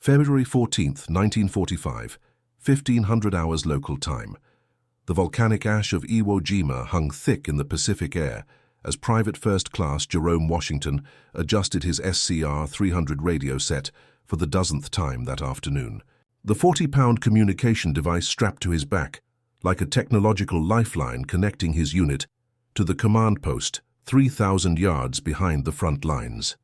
February 14, 1945, 1500 hours local time. The volcanic ash of Iwo Jima hung thick in the Pacific air as Private First Class Jerome Washington adjusted his SCR-300 radio set for the dozenth time that afternoon. The 40-pound communication device strapped to his back, like a technological lifeline connecting his unit to the command post 3,000 yards behind the front lines.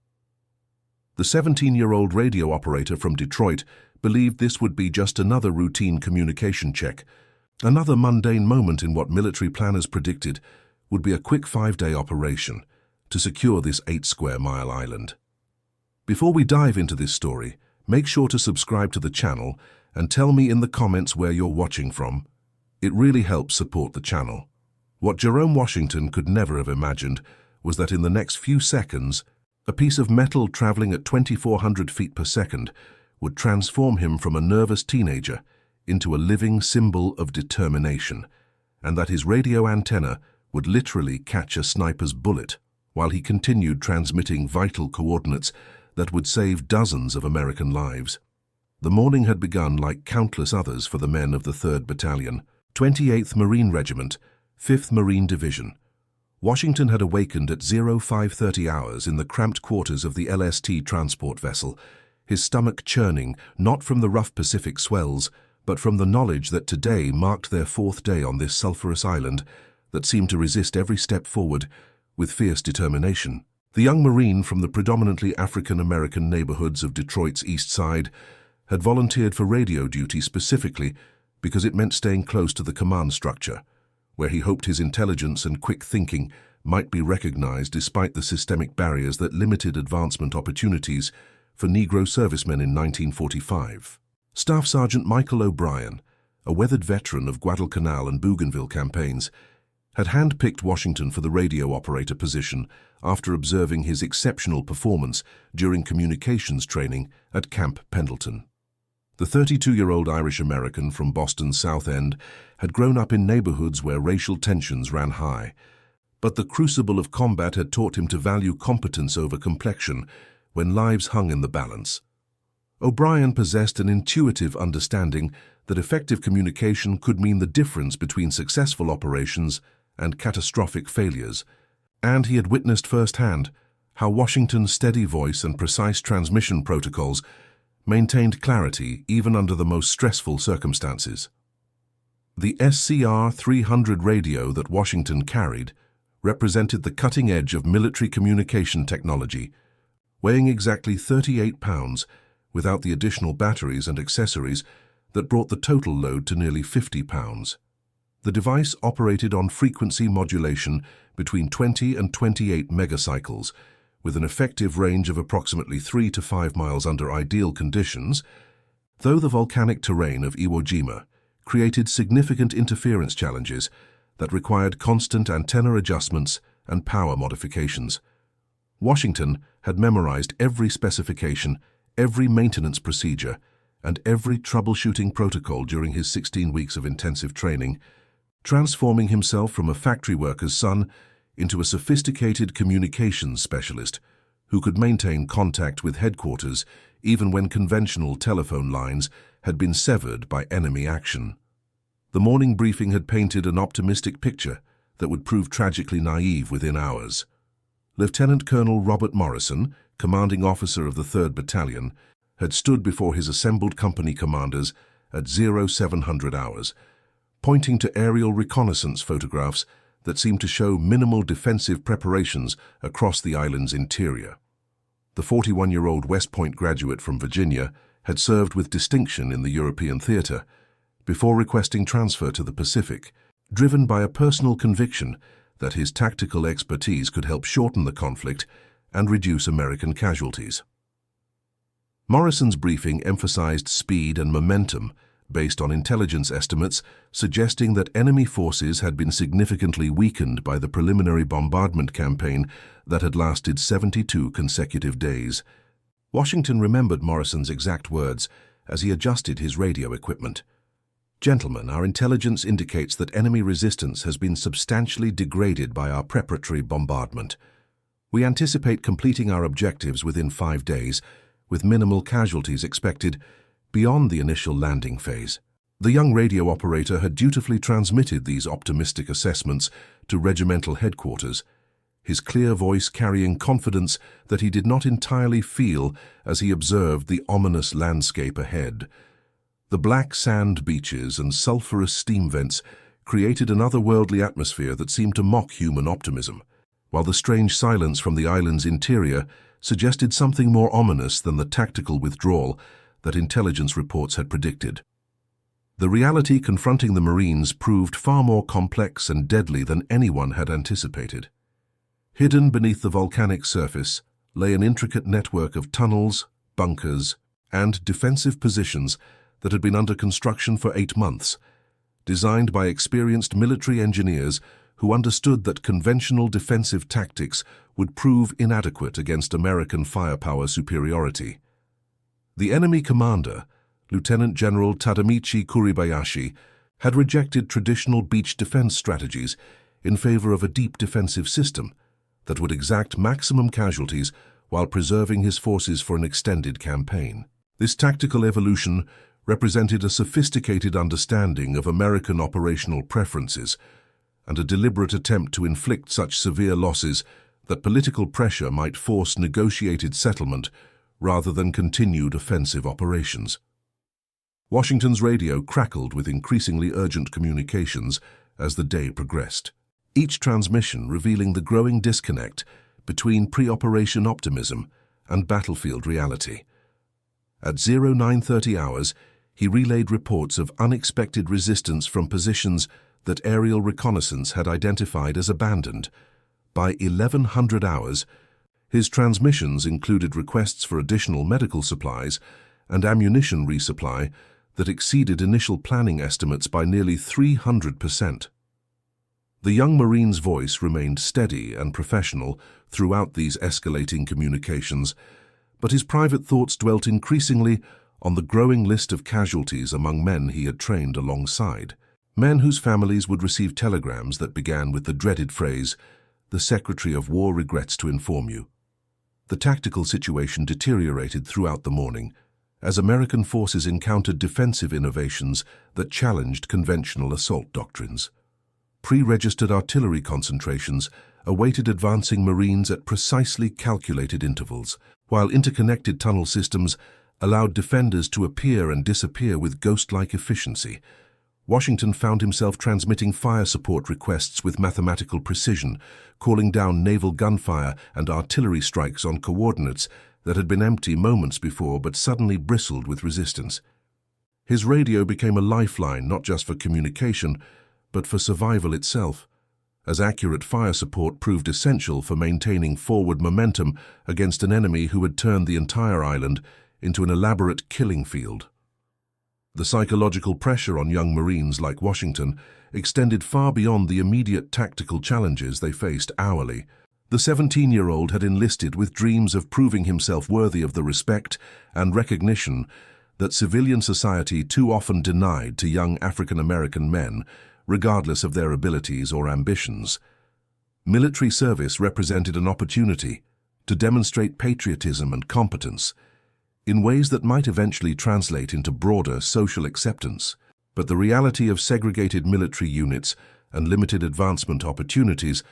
The 17-year-old radio operator from Detroit believed this would be just another routine communication check, another mundane moment in what military planners predicted would be a quick 5-day operation to secure this 8-square-mile island. Before we dive into this story, make sure to subscribe to the channel and tell me in the comments where you're watching from. It really helps support the channel. What Jerome Washington could never have imagined was that in the next few seconds, a piece of metal traveling at 2,400 feet per second would transform him from a nervous teenager into a living symbol of determination, and that his radio antenna would literally catch a sniper's bullet while he continued transmitting vital coordinates that would save dozens of American lives. The morning had begun like countless others for the men of the 3rd Battalion, 28th Marine Regiment, 5th Marine Division. Washington had awakened at 0530 hours in the cramped quarters of the LST transport vessel, his stomach churning not from the rough Pacific swells, but from the knowledge that today marked their 4th day on this sulphurous island that seemed to resist every step forward with fierce determination. The young Marine from the predominantly African-American neighborhoods of Detroit's East Side had volunteered for radio duty specifically because it meant staying close to the command structure, where he hoped his intelligence and quick thinking might be recognized despite the systemic barriers that limited advancement opportunities for Negro servicemen in 1945. Staff Sergeant Michael O'Brien, a weathered veteran of Guadalcanal and Bougainville campaigns, had handpicked Washington for the radio operator position after observing his exceptional performance during communications training at Camp Pendleton. The 32-year-old Irish-American from Boston's South End had grown up in neighborhoods where racial tensions ran high, but the crucible of combat had taught him to value competence over complexion when lives hung in the balance. O'Brien possessed an intuitive understanding that effective communication could mean the difference between successful operations and catastrophic failures, and he had witnessed firsthand how Washington's steady voice and precise transmission protocols maintained clarity even under the most stressful circumstances. The SCR-300 radio that Washington carried represented the cutting edge of military communication technology, weighing exactly 38 pounds without the additional batteries and accessories that brought the total load to nearly 50 pounds. The device operated on frequency modulation between 20 and 28 megacycles, with an effective range of approximately 3 to 5 miles under ideal conditions, though the volcanic terrain of Iwo Jima created significant interference challenges that required constant antenna adjustments and power modifications. Washington had memorized every specification, every maintenance procedure, and every troubleshooting protocol during his 16 weeks of intensive training, transforming himself from a factory worker's son into a sophisticated communications specialist who could maintain contact with headquarters even when conventional telephone lines had been severed by enemy action. The morning briefing had painted an optimistic picture that would prove tragically naive within hours. Lieutenant Colonel Robert Morrison, commanding officer of the 3rd Battalion, had stood before his assembled company commanders at 0700 hours, pointing to aerial reconnaissance photographs that seemed to show minimal defensive preparations across the island's interior. The 41-year-old West Point graduate from Virginia had served with distinction in the European theater before requesting transfer to the Pacific, driven by a personal conviction that his tactical expertise could help shorten the conflict and reduce American casualties. Morrison's briefing emphasized speed and momentum based on intelligence estimates suggesting that enemy forces had been significantly weakened by the preliminary bombardment campaign that had lasted 72 consecutive days. Washington remembered Morrison's exact words as he adjusted his radio equipment. "Gentlemen, our intelligence indicates that enemy resistance has been substantially degraded by our preparatory bombardment. We anticipate completing our objectives within 5 days, with minimal casualties expected beyond the initial landing phase. The young radio operator had dutifully transmitted these optimistic assessments to regimental headquarters, his clear voice carrying confidence that he did not entirely feel as he observed the ominous landscape ahead. The black sand beaches and sulphurous steam vents created an otherworldly atmosphere that seemed to mock human optimism, while the strange silence from the island's interior suggested something more ominous than the tactical withdrawal that intelligence reports had predicted. The reality confronting the Marines proved far more complex and deadly than anyone had anticipated. Hidden beneath the volcanic surface lay an intricate network of tunnels, bunkers, and defensive positions that had been under construction for 8 months, designed by experienced military engineers who understood that conventional defensive tactics would prove inadequate against American firepower superiority. The enemy commander, Lieutenant General Tadamichi Kuribayashi, had rejected traditional beach defense strategies in favor of a deep defensive system that would exact maximum casualties while preserving his forces for an extended campaign. This tactical evolution represented a sophisticated understanding of American operational preferences and a deliberate attempt to inflict such severe losses that political pressure might force negotiated settlement rather than continued offensive operations. Washington's radio crackled with increasingly urgent communications as the day progressed, each transmission revealing the growing disconnect between pre-operation optimism and battlefield reality. At 0930 hours, he relayed reports of unexpected resistance from positions that aerial reconnaissance had identified as abandoned. By 1100 hours, his transmissions included requests for additional medical supplies and ammunition resupply that exceeded initial planning estimates by nearly 300%. The young Marine's voice remained steady and professional throughout these escalating communications, but his private thoughts dwelt increasingly on the growing list of casualties among men he had trained alongside, men whose families would receive telegrams that began with the dreaded phrase, "The Secretary of War regrets to inform you." The tactical situation deteriorated throughout the morning as American forces encountered defensive innovations that challenged conventional assault doctrines. Pre-registered artillery concentrations awaited advancing Marines at precisely calculated intervals, while interconnected tunnel systems allowed defenders to appear and disappear with ghost-like efficiency. Washington found himself transmitting fire support requests with mathematical precision, calling down naval gunfire and artillery strikes on coordinates that had been empty moments before but suddenly bristled with resistance. His radio became a lifeline not just for communication, but for survival itself, as accurate fire support proved essential for maintaining forward momentum against an enemy who had turned the entire island into an elaborate killing field. The psychological pressure on young Marines like Washington extended far beyond the immediate tactical challenges they faced hourly. The 17-year-old had enlisted with dreams of proving himself worthy of the respect and recognition that civilian society too often denied to young African-American men, regardless of their abilities or ambitions. Military service represented an opportunity to demonstrate patriotism and competence in ways that might eventually translate into broader social acceptance. But the reality of segregated military units and limited advancement opportunities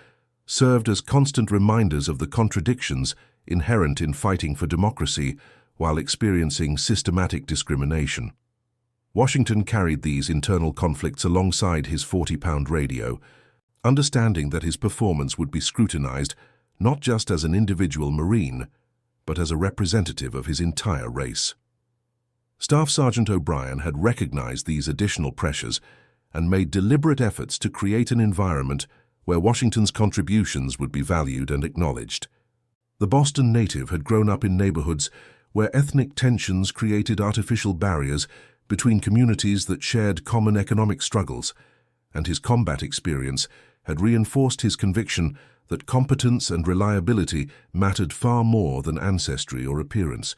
served as constant reminders of the contradictions inherent in fighting for democracy while experiencing systematic discrimination. Washington carried these internal conflicts alongside his 40-pound radio, understanding that his performance would be scrutinized not just as an individual Marine, but as a representative of his entire race. Staff Sergeant O'Brien had recognized these additional pressures and made deliberate efforts to create an environment where Washington's contributions would be valued and acknowledged. The Boston native had grown up in neighborhoods where ethnic tensions created artificial barriers between communities that shared common economic struggles, and his combat experience had reinforced his conviction that competence and reliability mattered far more than ancestry or appearance.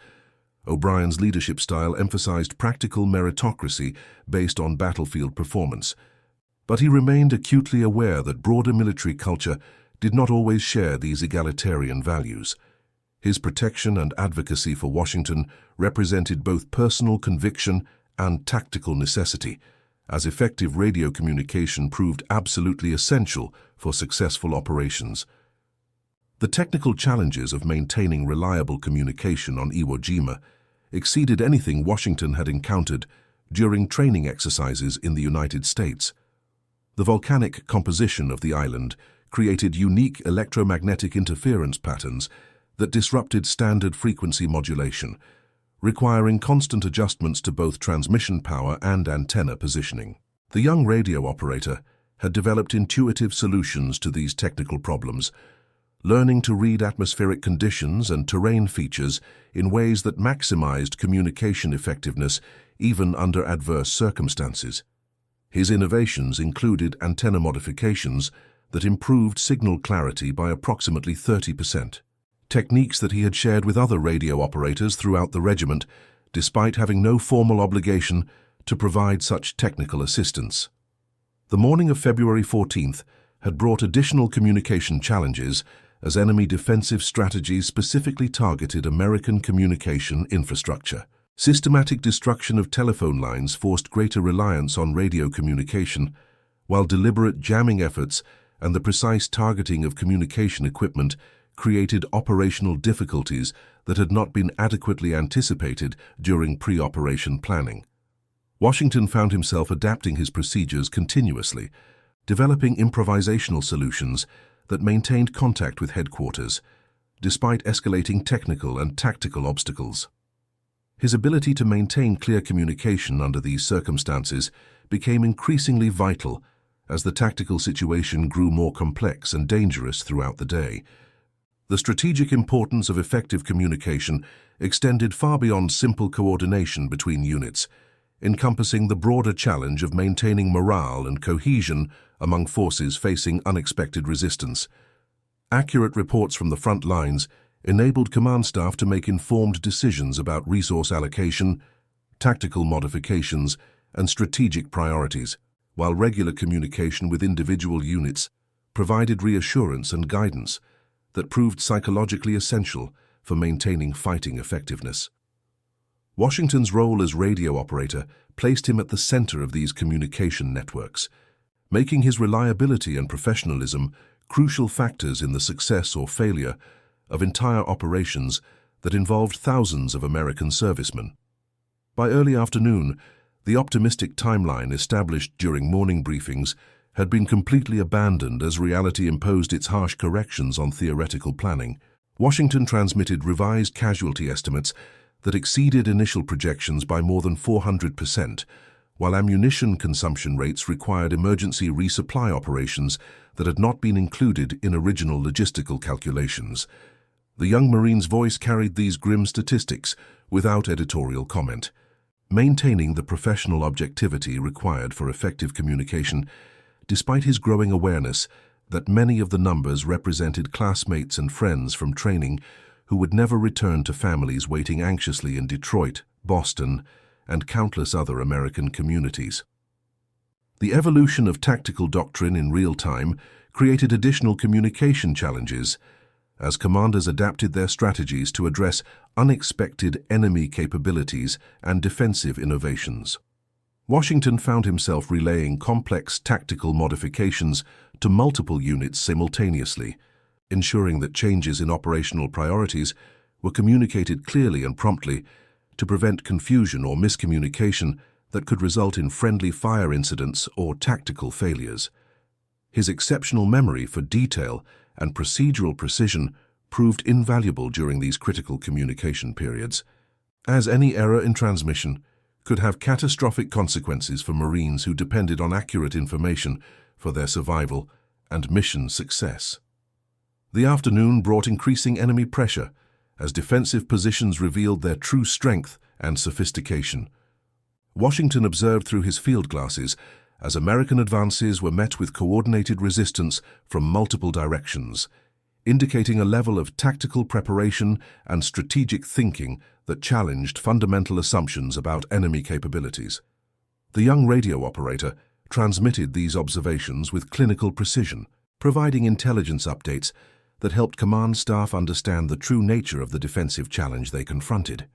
O'Brien's leadership style emphasized practical meritocracy based on battlefield performance, but he remained acutely aware that broader military culture did not always share these egalitarian values. His protection and advocacy for Washington represented both personal conviction and tactical necessity, as effective radio communication proved absolutely essential for successful operations. The technical challenges of maintaining reliable communication on Iwo Jima exceeded anything Washington had encountered during training exercises in the United States. The volcanic composition of the island created unique electromagnetic interference patterns that disrupted standard frequency modulation, requiring constant adjustments to both transmission power and antenna positioning. The young radio operator had developed intuitive solutions to these technical problems, learning to read atmospheric conditions and terrain features in ways that maximized communication effectiveness even under adverse circumstances. His innovations included antenna modifications that improved signal clarity by approximately 30%, techniques that he had shared with other radio operators throughout the regiment, despite having no formal obligation to provide such technical assistance. The morning of February 14th had brought additional communication challenges as enemy defensive strategies specifically targeted American communication infrastructure. Systematic destruction of telephone lines forced greater reliance on radio communication, while deliberate jamming efforts and the precise targeting of communication equipment created operational difficulties that had not been adequately anticipated during pre-operation planning. Washington found himself adapting his procedures continuously, developing improvisational solutions that maintained contact with headquarters, despite escalating technical and tactical obstacles. His ability to maintain clear communication under these circumstances became increasingly vital as the tactical situation grew more complex and dangerous throughout the day. The strategic importance of effective communication extended far beyond simple coordination between units, encompassing the broader challenge of maintaining morale and cohesion among forces facing unexpected resistance. Accurate reports from the front lines enabled command staff to make informed decisions about resource allocation, tactical modifications, and strategic priorities, while regular communication with individual units provided reassurance and guidance that proved psychologically essential for maintaining fighting effectiveness. Washington's role as radio operator placed him at the center of these communication networks, making his reliability and professionalism crucial factors in the success or failure of entire operations that involved thousands of American servicemen. By early afternoon, the optimistic timeline established during morning briefings had been completely abandoned as reality imposed its harsh corrections on theoretical planning. Washington transmitted revised casualty estimates that exceeded initial projections by more than 400%, while ammunition consumption rates required emergency resupply operations that had not been included in original logistical calculations. The young Marine's voice carried these grim statistics without editorial comment, maintaining the professional objectivity required for effective communication, despite his growing awareness that many of the numbers represented classmates and friends from training who would never return to families waiting anxiously in Detroit, Boston, and countless other American communities. The evolution of tactical doctrine in real time created additional communication challenges as commanders adapted their strategies to address unexpected enemy capabilities and defensive innovations. Washington found himself relaying complex tactical modifications to multiple units simultaneously, ensuring that changes in operational priorities were communicated clearly and promptly to prevent confusion or miscommunication that could result in friendly fire incidents or tactical failures. His exceptional memory for detail and procedural precision proved invaluable during these critical communication periods, as any error in transmission could have catastrophic consequences for Marines who depended on accurate information for their survival and mission success. The afternoon brought increasing enemy pressure as defensive positions revealed their true strength and sophistication. Washington observed through his field glasses as American advances were met with coordinated resistance from multiple directions, indicating a level of tactical preparation and strategic thinking that challenged fundamental assumptions about enemy capabilities. The young radio operator transmitted these observations with clinical precision, providing intelligence updates that helped command staff understand the true nature of the defensive challenge they confronted.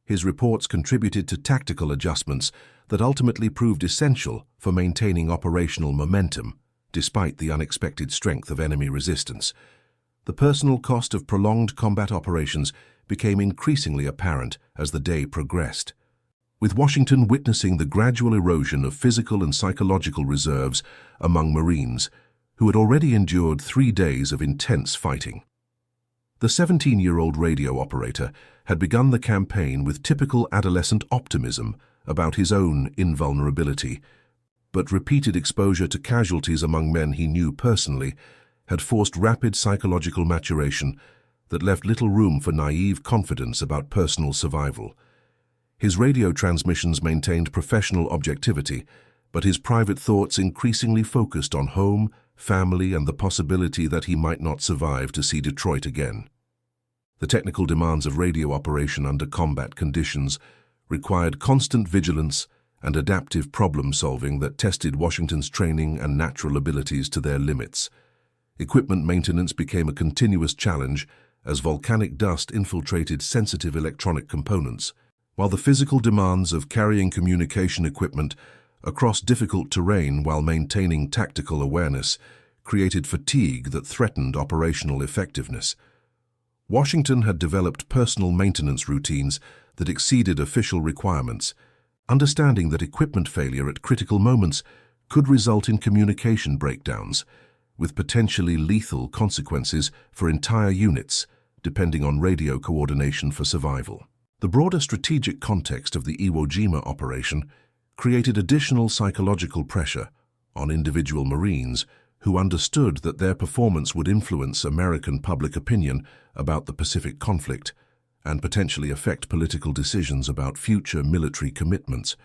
His reports contributed to tactical adjustments that ultimately proved essential for maintaining operational momentum, despite the unexpected strength of enemy resistance. The personal cost of prolonged combat operations became increasingly apparent as the day progressed, with Washington witnessing the gradual erosion of physical and psychological reserves among Marines, who had already endured 3 days of intense fighting. The 17-year-old radio operator had begun the campaign with typical adolescent optimism about his own invulnerability, but repeated exposure to casualties among men he knew personally had forced rapid psychological maturation that left little room for naive confidence about personal survival. His radio transmissions maintained professional objectivity, but his private thoughts increasingly focused on home, family, and the possibility that he might not survive to see Detroit again. The technical demands of radio operation under combat conditions required constant vigilance and adaptive problem-solving that tested Washington's training and natural abilities to their limits. Equipment maintenance became a continuous challenge as volcanic dust infiltrated sensitive electronic components, while the physical demands of carrying communication equipment across difficult terrain while maintaining tactical awareness created fatigue that threatened operational effectiveness. Washington had developed personal maintenance routines that exceeded official requirements, understanding that equipment failure at critical moments could result in communication breakdowns, with potentially lethal consequences for entire units, depending on radio coordination for survival. The broader strategic context of the Iwo Jima operation created additional psychological pressure on individual Marines who understood that their performance would influence American public opinion about the Pacific conflict and potentially affect political decisions about future military commitments.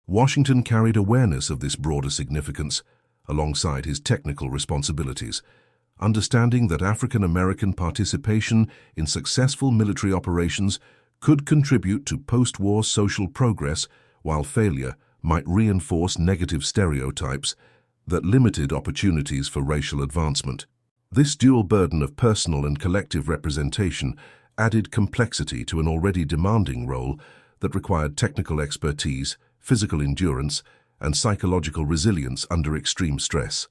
Washington carried awareness of this broader significance alongside his technical responsibilities, understanding that African American participation in successful military operations could contribute to post-war social progress, while failure might reinforce negative stereotypes that limited opportunities for racial advancement. This dual burden of personal and collective representation added complexity to an already demanding role that required technical expertise, physical endurance, and psychological resilience under extreme stress.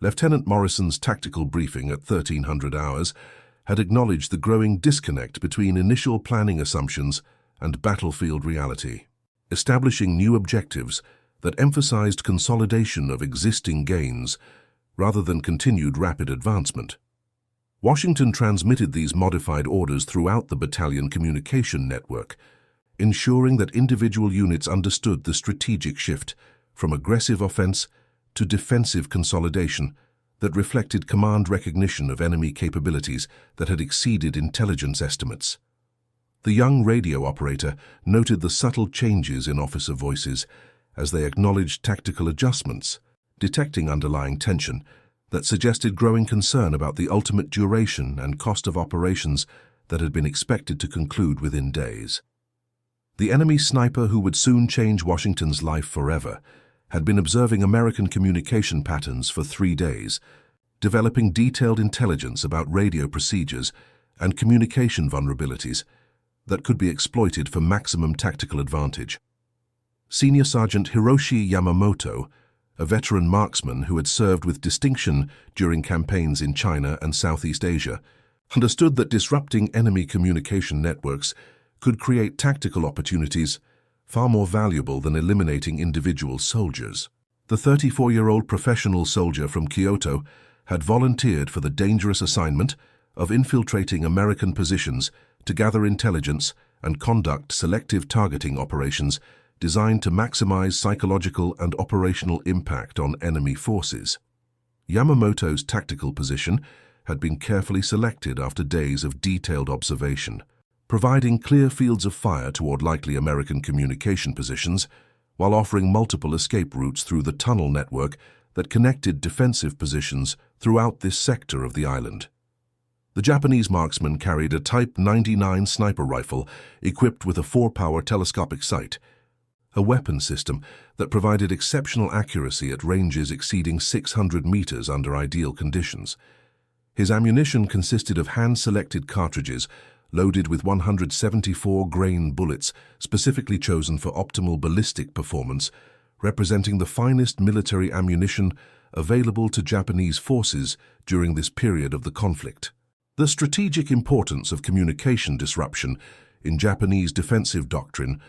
Lieutenant Morrison's tactical briefing at 1300 hours had acknowledged the growing disconnect between initial planning assumptions and battlefield reality, establishing new objectives that emphasized consolidation of existing gains rather than continued rapid advancement. Washington transmitted these modified orders throughout the battalion communication network, ensuring that individual units understood the strategic shift from aggressive offense to defensive consolidation that reflected command recognition of enemy capabilities that had exceeded intelligence estimates. The young radio operator noted the subtle changes in officer voices as they acknowledged tactical adjustments, detecting underlying tension that suggested growing concern about the ultimate duration and cost of operations that had been expected to conclude within days. The enemy sniper who would soon change Washington's life forever had been observing American communication patterns for 3 days, developing detailed intelligence about radio procedures and communication vulnerabilities that could be exploited for maximum tactical advantage. Senior Sergeant Hiroshi Yamamoto, a veteran marksman who had served with distinction during campaigns in China and Southeast Asia, understood that disrupting enemy communication networks could create tactical opportunities far more valuable than eliminating individual soldiers. The 34-year-old professional soldier from Kyoto had volunteered for the dangerous assignment of infiltrating American positions to gather intelligence and conduct selective targeting operations designed to maximize psychological and operational impact on enemy forces. Yamamoto's tactical position had been carefully selected after days of detailed observation, providing clear fields of fire toward likely American communication positions, while offering multiple escape routes through the tunnel network that connected defensive positions throughout this sector of the island. The Japanese marksman carried a Type 99 sniper rifle equipped with a 4-power telescopic sight, a weapon system that provided exceptional accuracy at ranges exceeding 600 meters under ideal conditions. His ammunition consisted of hand-selected cartridges loaded with 174-grain bullets specifically chosen for optimal ballistic performance, representing the finest military ammunition available to Japanese forces during this period of the conflict. The strategic importance of communication disruption in Japanese defensive doctrine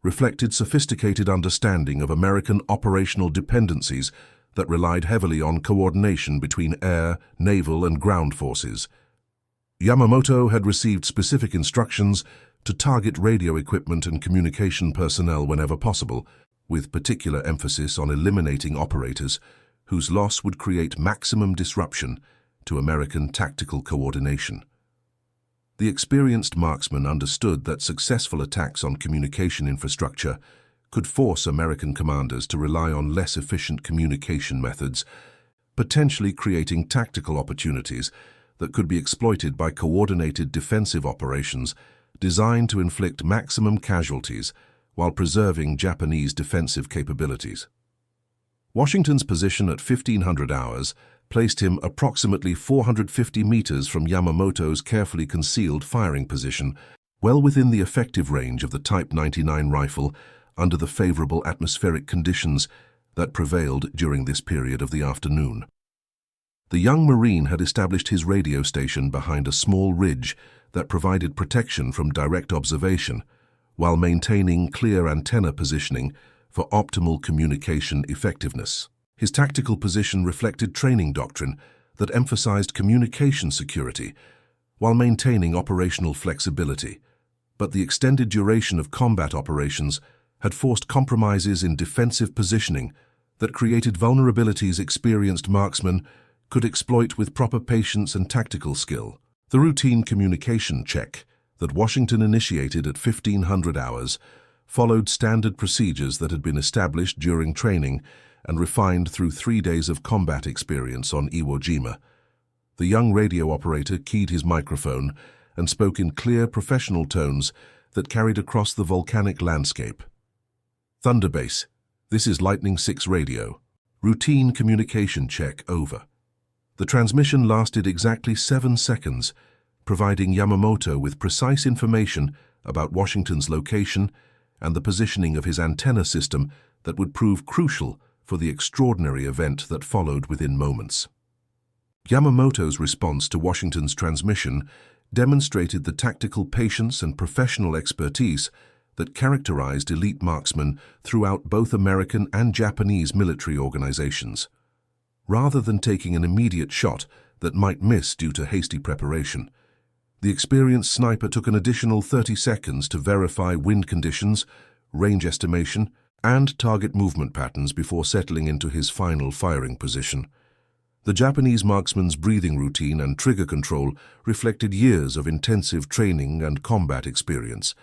reflected sophisticated understanding of American operational dependencies that relied heavily on coordination between air, naval, and ground forces. Yamamoto had received specific instructions to target radio equipment and communication personnel whenever possible, with particular emphasis on eliminating operators whose loss would create maximum disruption to American tactical coordination. The experienced marksman understood that successful attacks on communication infrastructure could force American commanders to rely on less efficient communication methods, potentially creating tactical opportunities that could be exploited by coordinated defensive operations designed to inflict maximum casualties while preserving Japanese defensive capabilities. Washington's position at 1500 hours placed him approximately 450 meters from Yamamoto's carefully concealed firing position, well within the effective range of the Type 99 rifle under the favorable atmospheric conditions that prevailed during this period of the afternoon. The young Marine had established his radio station behind a small ridge that provided protection from direct observation, while maintaining clear antenna positioning for optimal communication effectiveness. His tactical position reflected training doctrine that emphasized communication security while maintaining operational flexibility, but the extended duration of combat operations had forced compromises in defensive positioning that created vulnerabilities experienced marksmen could exploit with proper patience and tactical skill. The routine communication check that Washington initiated at 1500 hours followed standard procedures that had been established during training and refined through 3 days of combat experience on Iwo Jima. The young radio operator keyed his microphone and spoke in clear professional tones that carried across the volcanic landscape. Thunderbase, this is Lightning 6 Radio. Routine communication check over. The transmission lasted exactly 7 seconds, providing Yamamoto with precise information about Washington's location and the positioning of his antenna system that would prove crucial for the extraordinary event that followed within moments. Yamamoto's response to Washington's transmission demonstrated the tactical patience and professional expertise that characterized elite marksmen throughout both American and Japanese military organizations. Rather than taking an immediate shot that might miss due to hasty preparation, the experienced sniper took an additional 30 seconds to verify wind conditions, range estimation, and target movement patterns before settling into his final firing position. The Japanese marksman's breathing routine and trigger control reflected years of intensive training and combat experience,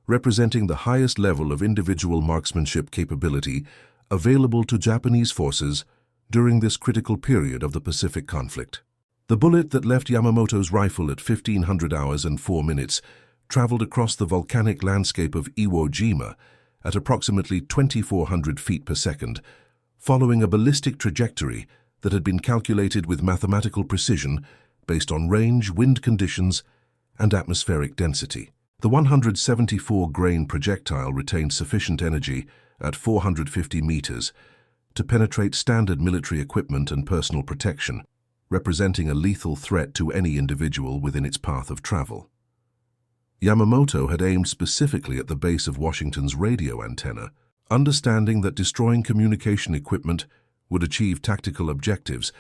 representing the highest level of individual marksmanship capability available to Japanese forces during this critical period of the Pacific conflict. The bullet that left Yamamoto's rifle at 1500 hours and 4 minutes traveled across the volcanic landscape of Iwo Jima at approximately 2,400 feet per second, following a ballistic trajectory that had been calculated with mathematical precision based on range, wind conditions, and atmospheric density. The 174-grain projectile retained sufficient energy at 450 meters to penetrate standard military equipment and personal protection, representing a lethal threat to any individual within its path of travel. Yamamoto had aimed specifically at the base of Washington's radio antenna, understanding that destroying communication equipment would achieve tactical objectives,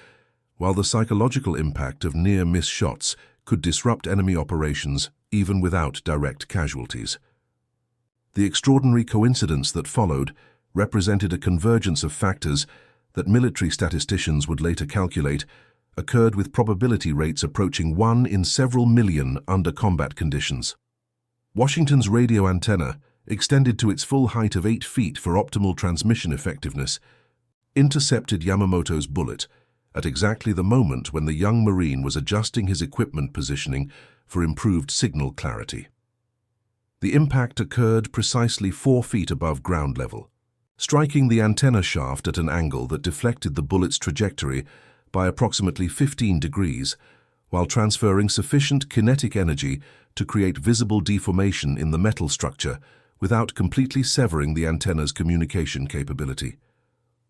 while the psychological impact of near-miss shots could disrupt enemy operations even without direct casualties. The extraordinary coincidence that followed represented a convergence of factors that military statisticians would later calculate occurred with probability rates approaching 1 in several million under combat conditions. Washington's radio antenna, extended to its full height of 8 feet for optimal transmission effectiveness, intercepted Yamamoto's bullet at exactly the moment when the young Marine was adjusting his equipment positioning for improved signal clarity. The impact occurred precisely 4 feet above ground level, striking the antenna shaft at an angle that deflected the bullet's trajectory by approximately 15 degrees, while transferring sufficient kinetic energy to create visible deformation in the metal structure without completely severing the antenna's communication capability.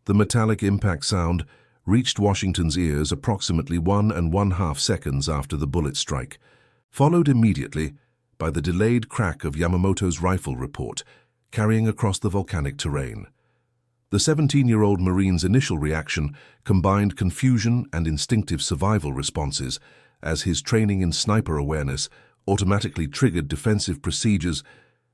The metallic impact sound reached Washington's ears approximately 1½ seconds after the bullet strike, followed immediately by the delayed crack of Yamamoto's rifle report carrying across the volcanic terrain. The 17-year-old Marine's initial reaction combined confusion and instinctive survival responses as his training in sniper awareness automatically triggered defensive procedures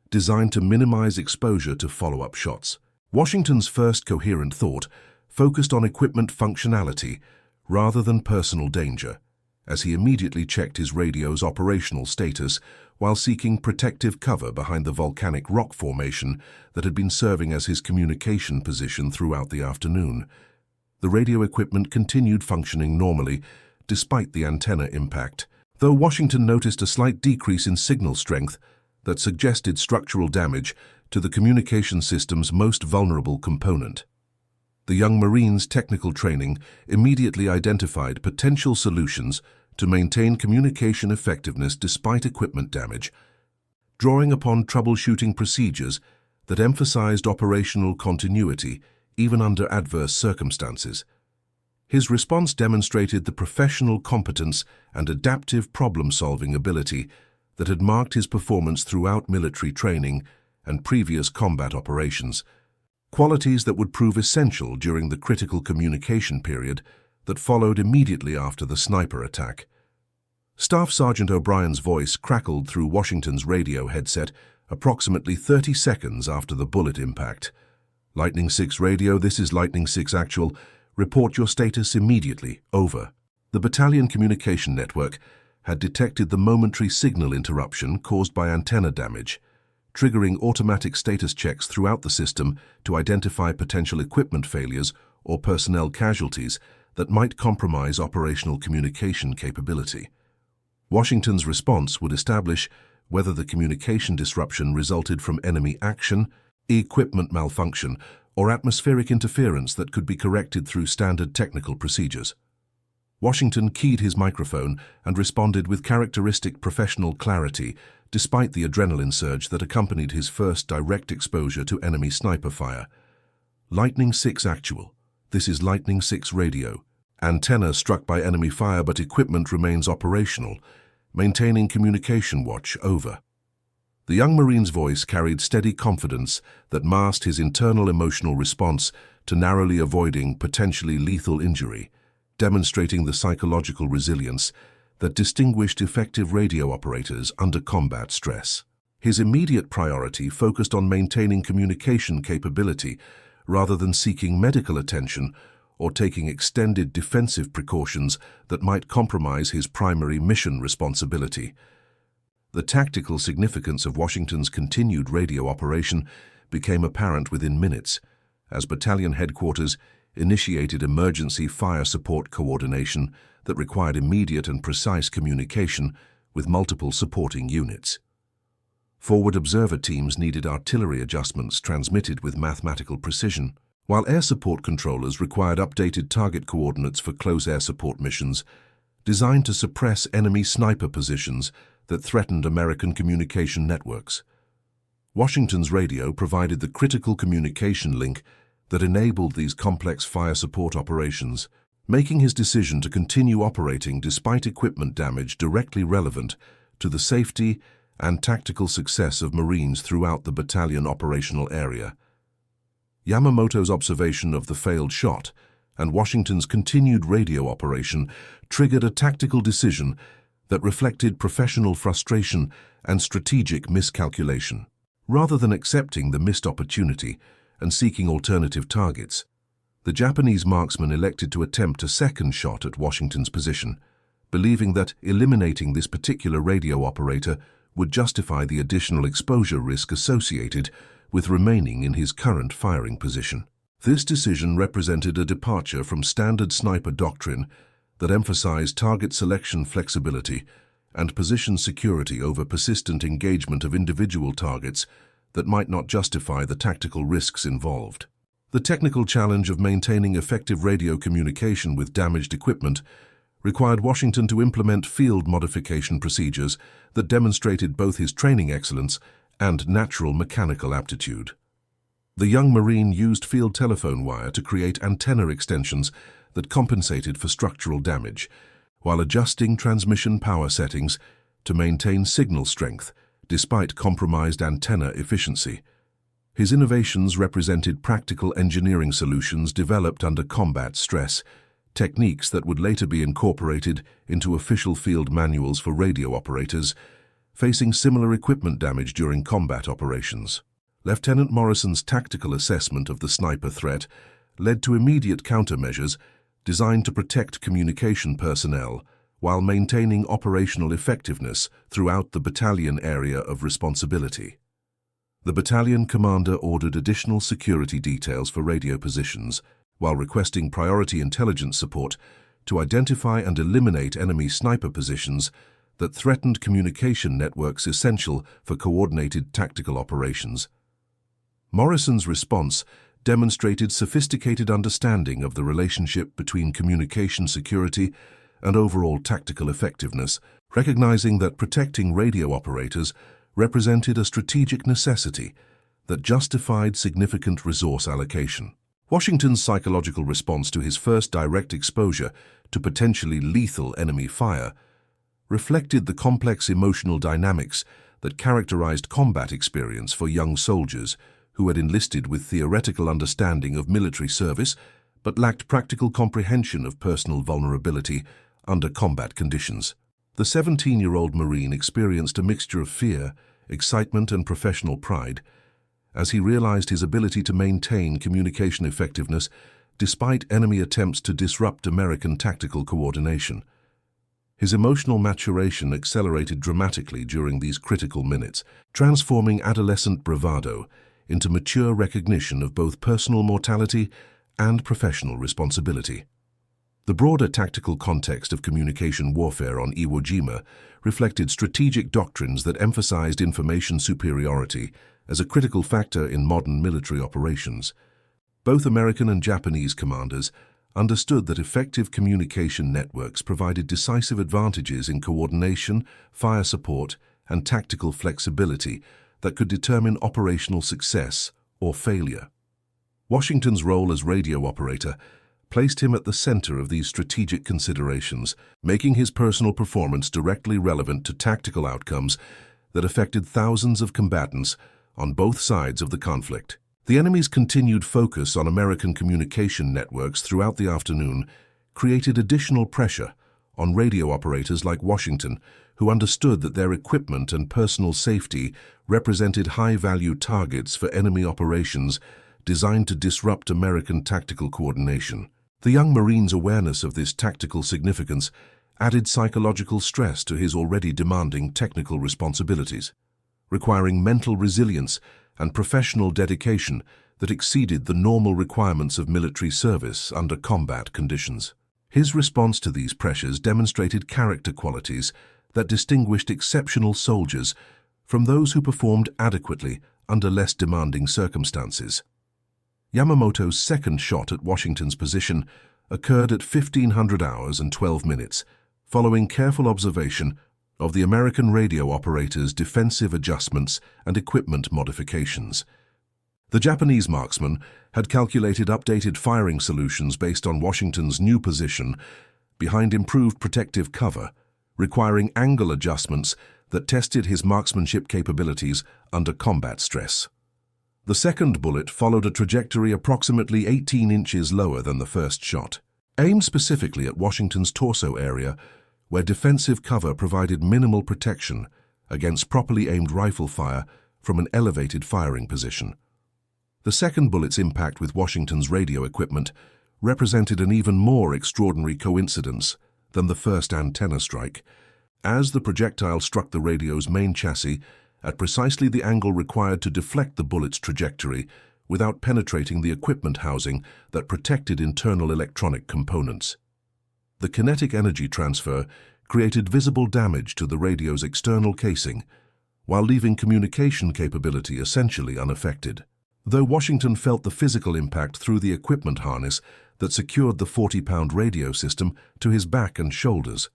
designed to minimize exposure to follow-up shots. Washington's first coherent thought focused on equipment functionality rather than personal danger, as he immediately checked his radio's operational status while seeking protective cover behind the volcanic rock formation that had been serving as his communication position throughout the afternoon. The radio equipment continued functioning normally despite the antenna impact, though Washington noticed a slight decrease in signal strength that suggested structural damage to the communication system's most vulnerable component. The young Marine's technical training immediately identified potential solutions to maintain communication effectiveness despite equipment damage, drawing upon troubleshooting procedures that emphasized operational continuity even under adverse circumstances. His response demonstrated the professional competence and adaptive problem-solving ability that had marked his performance throughout military training and previous combat operations, qualities that would prove essential during the critical communication period that followed immediately after the sniper attack. Staff Sergeant O'Brien's voice crackled through Washington's radio headset approximately 30 seconds after the bullet impact. Lightning 6 radio, this is Lightning 6 Actual. Report your status immediately. Over. The battalion communication network had detected the momentary signal interruption caused by antenna damage, triggering automatic status checks throughout the system to identify potential equipment failures or personnel casualties that might compromise operational communication capability. Washington's response would establish whether the communication disruption resulted from enemy action, equipment malfunction, or atmospheric interference that could be corrected through standard technical procedures. Washington keyed his microphone and responded with characteristic professional clarity, despite the adrenaline surge that accompanied his first direct exposure to enemy sniper fire. Lightning 6 Actual. This is Lightning 6 Radio. Antenna struck by enemy fire, but equipment remains operational. Maintaining communication watch. Over. The young Marine's voice carried steady confidence that masked his internal emotional response to narrowly avoiding potentially lethal injury, demonstrating the psychological resilience that distinguished effective radio operators under combat stress. His immediate priority focused on maintaining communication capability rather than seeking medical attention or taking extended defensive precautions that might compromise his primary mission responsibility. The tactical significance of Washington's continued radio operation became apparent within minutes, as battalion headquarters initiated emergency fire support coordination that required immediate and precise communication with multiple supporting units. Forward observer teams needed artillery adjustments transmitted with mathematical precision, while air support controllers required updated target coordinates for close air support missions designed to suppress enemy sniper positions that threatened American communication networks. Washington's radio provided the critical communication link that enabled these complex fire support operations, making his decision to continue operating despite equipment damage directly relevant to the safety and tactical success of Marines throughout the battalion operational area. Yamamoto's observation of the failed shot and Washington's continued radio operation triggered a tactical decision that reflected professional frustration and strategic miscalculation. Rather than accepting the missed opportunity and seeking alternative targets, the Japanese marksman elected to attempt a second shot at Washington's position, believing that eliminating this particular radio operator would justify the additional exposure risk associated with remaining in his current firing position. This decision represented a departure from standard sniper doctrine that emphasized target selection flexibility and position security over persistent engagement of individual targets that might not justify the tactical risks involved. The technical challenge of maintaining effective radio communication with damaged equipment required Washington to implement field modification procedures that demonstrated both his training excellence and natural mechanical aptitude. The young Marine used field telephone wire to create antenna extensions that compensated for structural damage, while adjusting transmission power settings to maintain signal strength despite compromised antenna efficiency. His innovations represented practical engineering solutions developed under combat stress, techniques that would later be incorporated into official field manuals for radio operators facing similar equipment damage during combat operations. Lieutenant Morrison's tactical assessment of the sniper threat led to immediate countermeasures designed to protect communication personnel while maintaining operational effectiveness throughout the battalion area of responsibility. The battalion commander ordered additional security details for radio positions, while requesting priority intelligence support to identify and eliminate enemy sniper positions that threatened communication networks essential for coordinated tactical operations. Morrison's response demonstrated sophisticated understanding of the relationship between communication security and overall tactical effectiveness, recognizing that protecting radio operators represented a strategic necessity that justified significant resource allocation. Washington's psychological response to his first direct exposure to potentially lethal enemy fire reflected the complex emotional dynamics that characterized combat experience for young soldiers who had enlisted with theoretical understanding of military service but lacked practical comprehension of personal vulnerability under combat conditions. The 17-year-old Marine experienced a mixture of fear, excitement, and professional pride as he realized his ability to maintain communication effectiveness despite enemy attempts to disrupt American tactical coordination. His emotional maturation accelerated dramatically during these critical minutes, transforming adolescent bravado into mature recognition of both personal mortality and professional responsibility. The broader tactical context of communication warfare on Iwo Jima reflected strategic doctrines that emphasized information superiority as a critical factor in modern military operations. Both American and Japanese commanders understood that effective communication networks provided decisive advantages in coordination, fire support, and tactical flexibility that could determine operational success or failure. Washington's role as radio operator placed him at the center of these strategic considerations, making his personal performance directly relevant to tactical outcomes that affected thousands of combatants on both sides of the conflict. The enemy's continued focus on American communication networks throughout the afternoon created additional pressure on radio operators like Washington, who understood that their equipment and personal safety represented high-value targets for enemy operations designed to disrupt American tactical coordination. The young Marine's awareness of this tactical significance added psychological stress to his already demanding technical responsibilities, requiring mental resilience and professional dedication that exceeded the normal requirements of military service under combat conditions. His response to these pressures demonstrated character qualities that distinguished exceptional soldiers from those who performed adequately under less demanding circumstances. Yamamoto's second shot at Washington's position occurred at 1500 hours and 12 minutes, following careful observation of the American radio operator's defensive adjustments and equipment modifications. The Japanese marksman had calculated updated firing solutions based on Washington's new position behind improved protective cover, requiring angle adjustments that tested his marksmanship capabilities under combat stress. The second bullet followed a trajectory approximately 18 inches lower than the first shot, aimed specifically at Washington's torso area, where defensive cover provided minimal protection against properly aimed rifle fire from an elevated firing position. The second bullet's impact with Washington's radio equipment represented an even more extraordinary coincidence than the first antenna strike, as the projectile struck the radio's main chassis at precisely the angle required to deflect the bullet's trajectory without penetrating the equipment housing that protected internal electronic components. The kinetic energy transfer created visible damage to the radio's external casing, while leaving communication capability essentially unaffected. though Washington felt the physical impact through the equipment harness that secured the 40-pound radio system to his back and shoulders.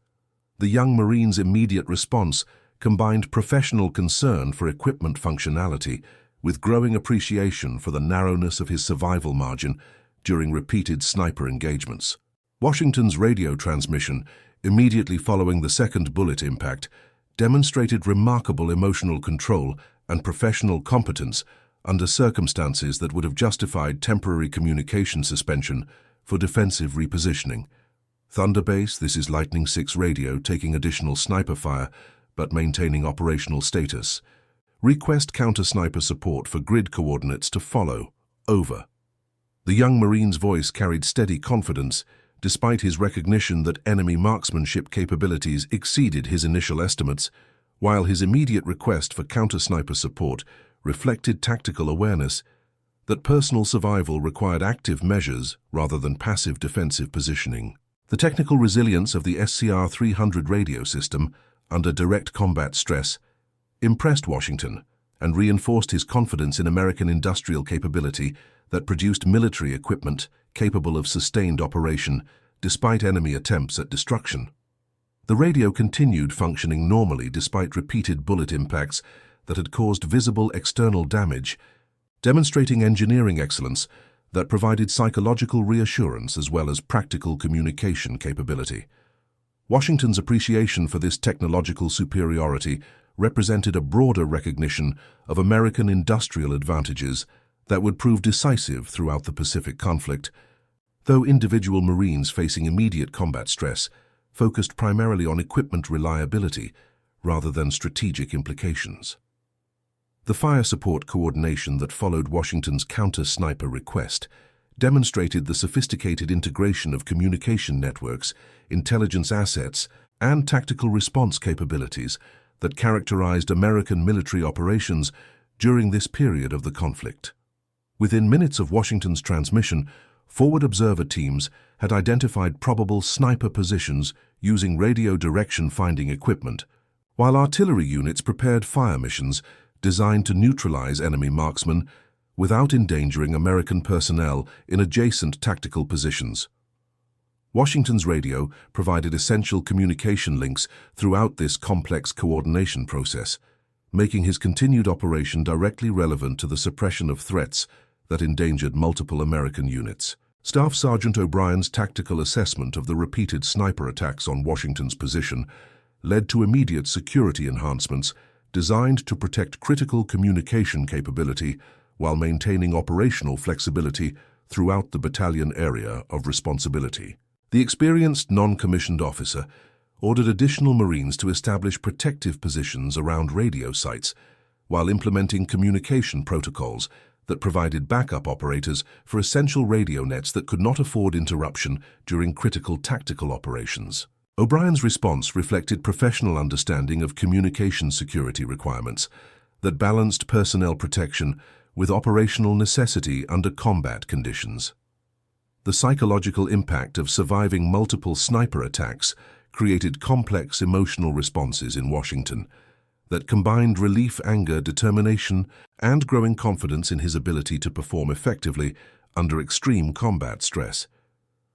The young Marine's immediate response combined professional concern for equipment functionality with growing appreciation for the narrowness of his survival margin during repeated sniper engagements. Washington's radio transmission, immediately following the second bullet impact, demonstrated remarkable emotional control and professional competence under circumstances that would have justified temporary communication suspension for defensive repositioning. Thunderbase, this is Lightning 6 radio taking additional sniper fire but maintaining operational status. Request counter-sniper support for grid coordinates to follow. Over. The young Marine's voice carried steady confidence despite his recognition that enemy marksmanship capabilities exceeded his initial estimates, while his immediate request for counter-sniper support reflected tactical awareness that personal survival required active measures rather than passive defensive positioning. The technical resilience of the SCR-300 radio system under direct combat stress impressed Washington and reinforced his confidence in American industrial capability that produced military equipment capable of sustained operation despite enemy attempts at destruction. The radio continued functioning normally despite repeated bullet impacts that had caused visible external damage, demonstrating engineering excellence that provided psychological reassurance as well as practical communication capability. Washington's appreciation for this technological superiority represented a broader recognition of American industrial advantages that would prove decisive throughout the Pacific conflict, though individual Marines facing immediate combat stress focused primarily on equipment reliability rather than strategic implications. The fire support coordination that followed Washington's counter-sniper request demonstrated the sophisticated integration of communication networks, intelligence assets, and tactical response capabilities that characterized American military operations during this period of the conflict. Within minutes of Washington's transmission, forward observer teams had identified probable sniper positions using radio direction finding equipment, while artillery units prepared fire missions designed to neutralize enemy marksmen without endangering American personnel in adjacent tactical positions. Washington's radio provided essential communication links throughout this complex coordination process, making his continued operation directly relevant to the suppression of threats that endangered multiple American units. Staff Sergeant O'Brien's tactical assessment of the repeated sniper attacks on Washington's position led to immediate security enhancements designed to protect critical communication capability while maintaining operational flexibility throughout the battalion area of responsibility. The experienced non-commissioned officer ordered additional Marines to establish protective positions around radio sites while implementing communication protocols that provided backup operators for essential radio nets that could not afford interruption during critical tactical operations. O'Brien's response reflected professional understanding of communication security requirements that balanced personnel protection with operational necessity under combat conditions. The psychological impact of surviving multiple sniper attacks created complex emotional responses in Washington that combined relief, anger, determination, and growing confidence in his ability to perform effectively under extreme combat stress.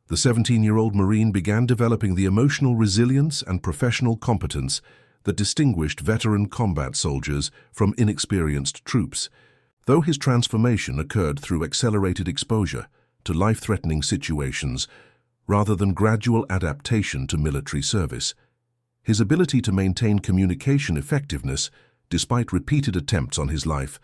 The 17-year-old Marine began developing the emotional resilience and professional competence that distinguished veteran combat soldiers from inexperienced troops, though his transformation occurred through accelerated exposure to life-threatening situations rather than gradual adaptation to military service. His ability to maintain communication effectiveness, despite repeated attempts on his life,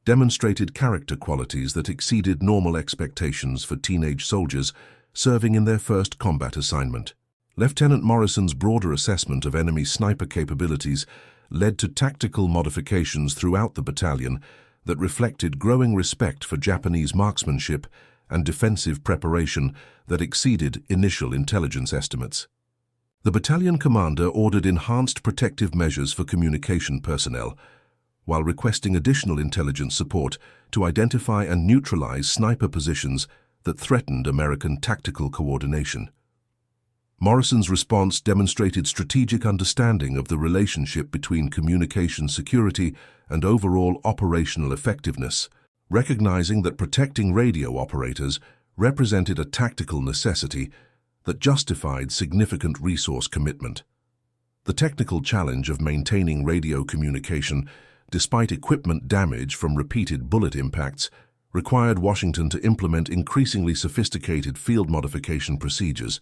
demonstrated character qualities that exceeded normal expectations for teenage soldiers serving in their first combat assignment. Lieutenant Morrison's broader assessment of enemy sniper capabilities led to tactical modifications throughout the battalion that reflected growing respect for Japanese marksmanship and defensive preparation that exceeded initial intelligence estimates. The battalion commander ordered enhanced protective measures for communication personnel, while requesting additional intelligence support to identify and neutralize sniper positions that threatened American tactical coordination. Morrison's response demonstrated strategic understanding of the relationship between communication security and overall operational effectiveness, recognizing that protecting radio operators represented a tactical necessity that justified significant resource commitment. The technical challenge of maintaining radio communication, despite equipment damage from repeated bullet impacts, required Washington to implement increasingly sophisticated field modification procedures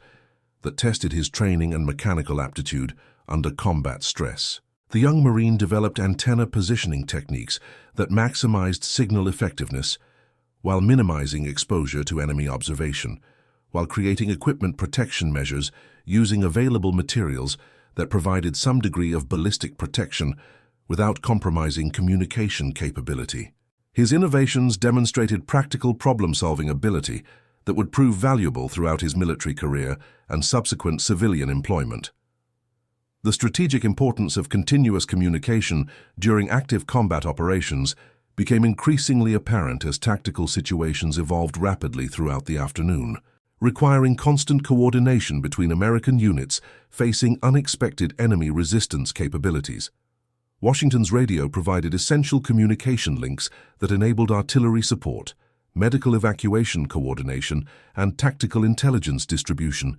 that tested his training and mechanical aptitude under combat stress. The young Marine developed antenna positioning techniques that maximized signal effectiveness while minimizing exposure to enemy observation, while creating equipment protection measures using available materials that provided some degree of ballistic protection without compromising communication capability. His innovations demonstrated practical problem-solving ability that would prove valuable throughout his military career and subsequent civilian employment. The strategic importance of continuous communication during active combat operations became increasingly apparent as tactical situations evolved rapidly throughout the afternoon, requiring constant coordination between American units facing unexpected enemy resistance capabilities. Washington's radio provided essential communication links that enabled artillery support, medical evacuation coordination, and tactical intelligence distribution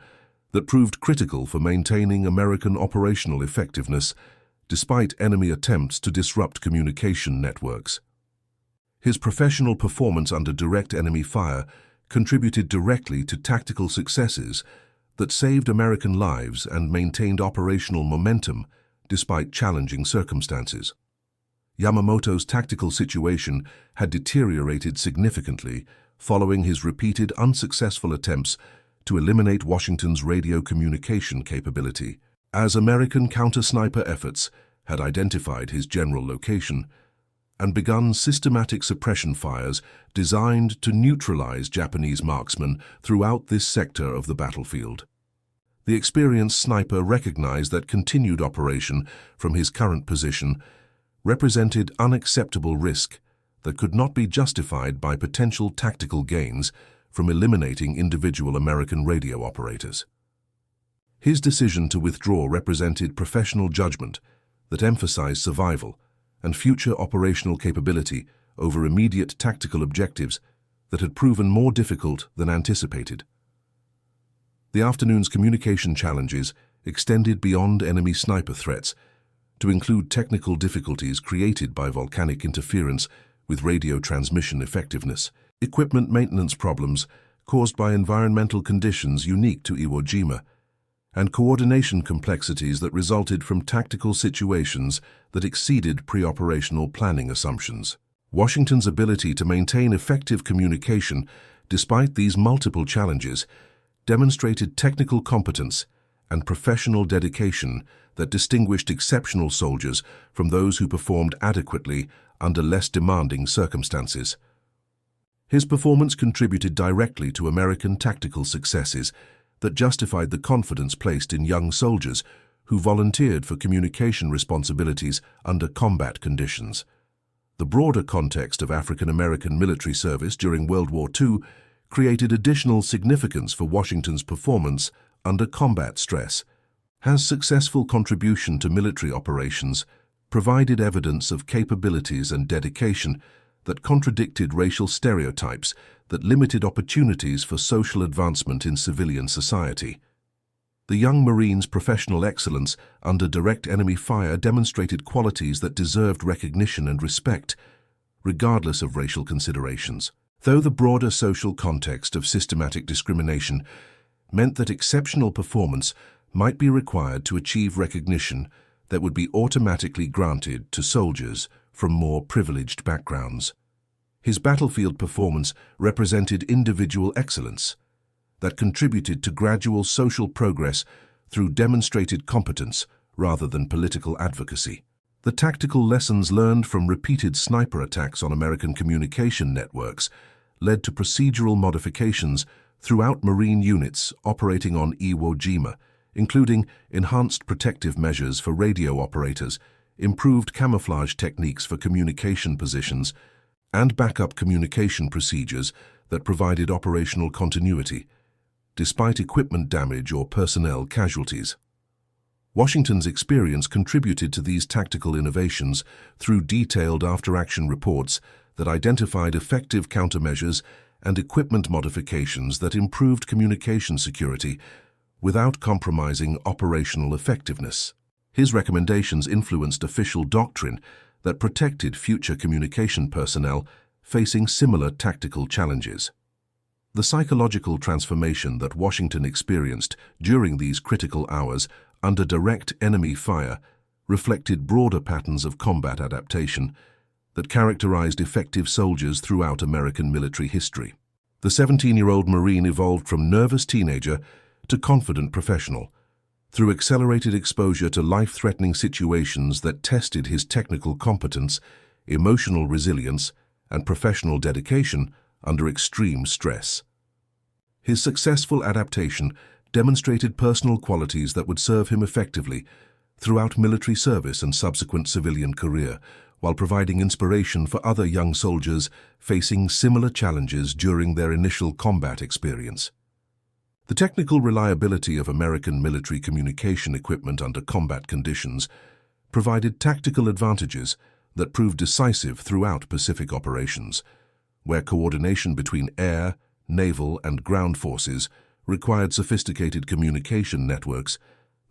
that proved critical for maintaining American operational effectiveness despite enemy attempts to disrupt communication networks. His professional performance under direct enemy fire contributed directly to tactical successes that saved American lives and maintained operational momentum despite challenging circumstances. Yamamoto's tactical situation had deteriorated significantly following his repeated unsuccessful attempts to eliminate Washington's radio communication capability. As American counter-sniper efforts had identified his general location and begun systematic suppression fires designed to neutralize Japanese marksmen throughout this sector of the battlefield. The experienced sniper recognized that continued operation from his current position represented unacceptable risk that could not be justified by potential tactical gains from eliminating individual American radio operators. His decision to withdraw represented professional judgment that emphasized survival and future operational capability over immediate tactical objectives that had proven more difficult than anticipated. The afternoon's communication challenges extended beyond enemy sniper threats to include technical difficulties created by volcanic interference with radio transmission effectiveness, equipment maintenance problems caused by environmental conditions unique to Iwo Jima, and coordination complexities that resulted from tactical situations that exceeded pre-operational planning assumptions. Washington's ability to maintain effective communication despite these multiple challenges demonstrated technical competence and professional dedication that distinguished exceptional soldiers from those who performed adequately under less demanding circumstances. His performance contributed directly to American tactical successes that justified the confidence placed in young soldiers who volunteered for communication responsibilities under combat conditions. The broader context of African American military service during World War II created additional significance for Washington's performance under combat stress. His successful contribution to military operations provided evidence of capabilities and dedication that contradicted racial stereotypes that limited opportunities for social advancement in civilian society. The young Marine's professional excellence under direct enemy fire demonstrated qualities that deserved recognition and respect, regardless of racial considerations. Though the broader social context of systematic discrimination meant that exceptional performance might be required to achieve recognition that would be automatically granted to soldiers from more privileged backgrounds. His battlefield performance represented individual excellence that contributed to gradual social progress through demonstrated competence rather than political advocacy. The tactical lessons learned from repeated sniper attacks on American communication networks led to procedural modifications throughout Marine units operating on Iwo Jima, including enhanced protective measures for radio operators, improved camouflage techniques for communication positions, and backup communication procedures that provided operational continuity, despite equipment damage or personnel casualties. Washington's experience contributed to these tactical innovations through detailed after-action reports that identified effective countermeasures and equipment modifications that improved communication security without compromising operational effectiveness. His recommendations influenced official doctrine that protected future communication personnel facing similar tactical challenges. The psychological transformation that Washington experienced during these critical hours under direct enemy fire reflected broader patterns of combat adaptation that characterized effective soldiers throughout American military history. The 17-year-old Marine evolved from nervous teenager to confident professional through accelerated exposure to life-threatening situations that tested his technical competence, emotional resilience, and professional dedication under extreme stress. His successful adaptation demonstrated personal qualities that would serve him effectively throughout military service and subsequent civilian career, while providing inspiration for other young soldiers facing similar challenges during their initial combat experience. The technical reliability of American military communication equipment under combat conditions provided tactical advantages that proved decisive throughout Pacific operations, where coordination between air, naval, and ground forces required sophisticated communication networks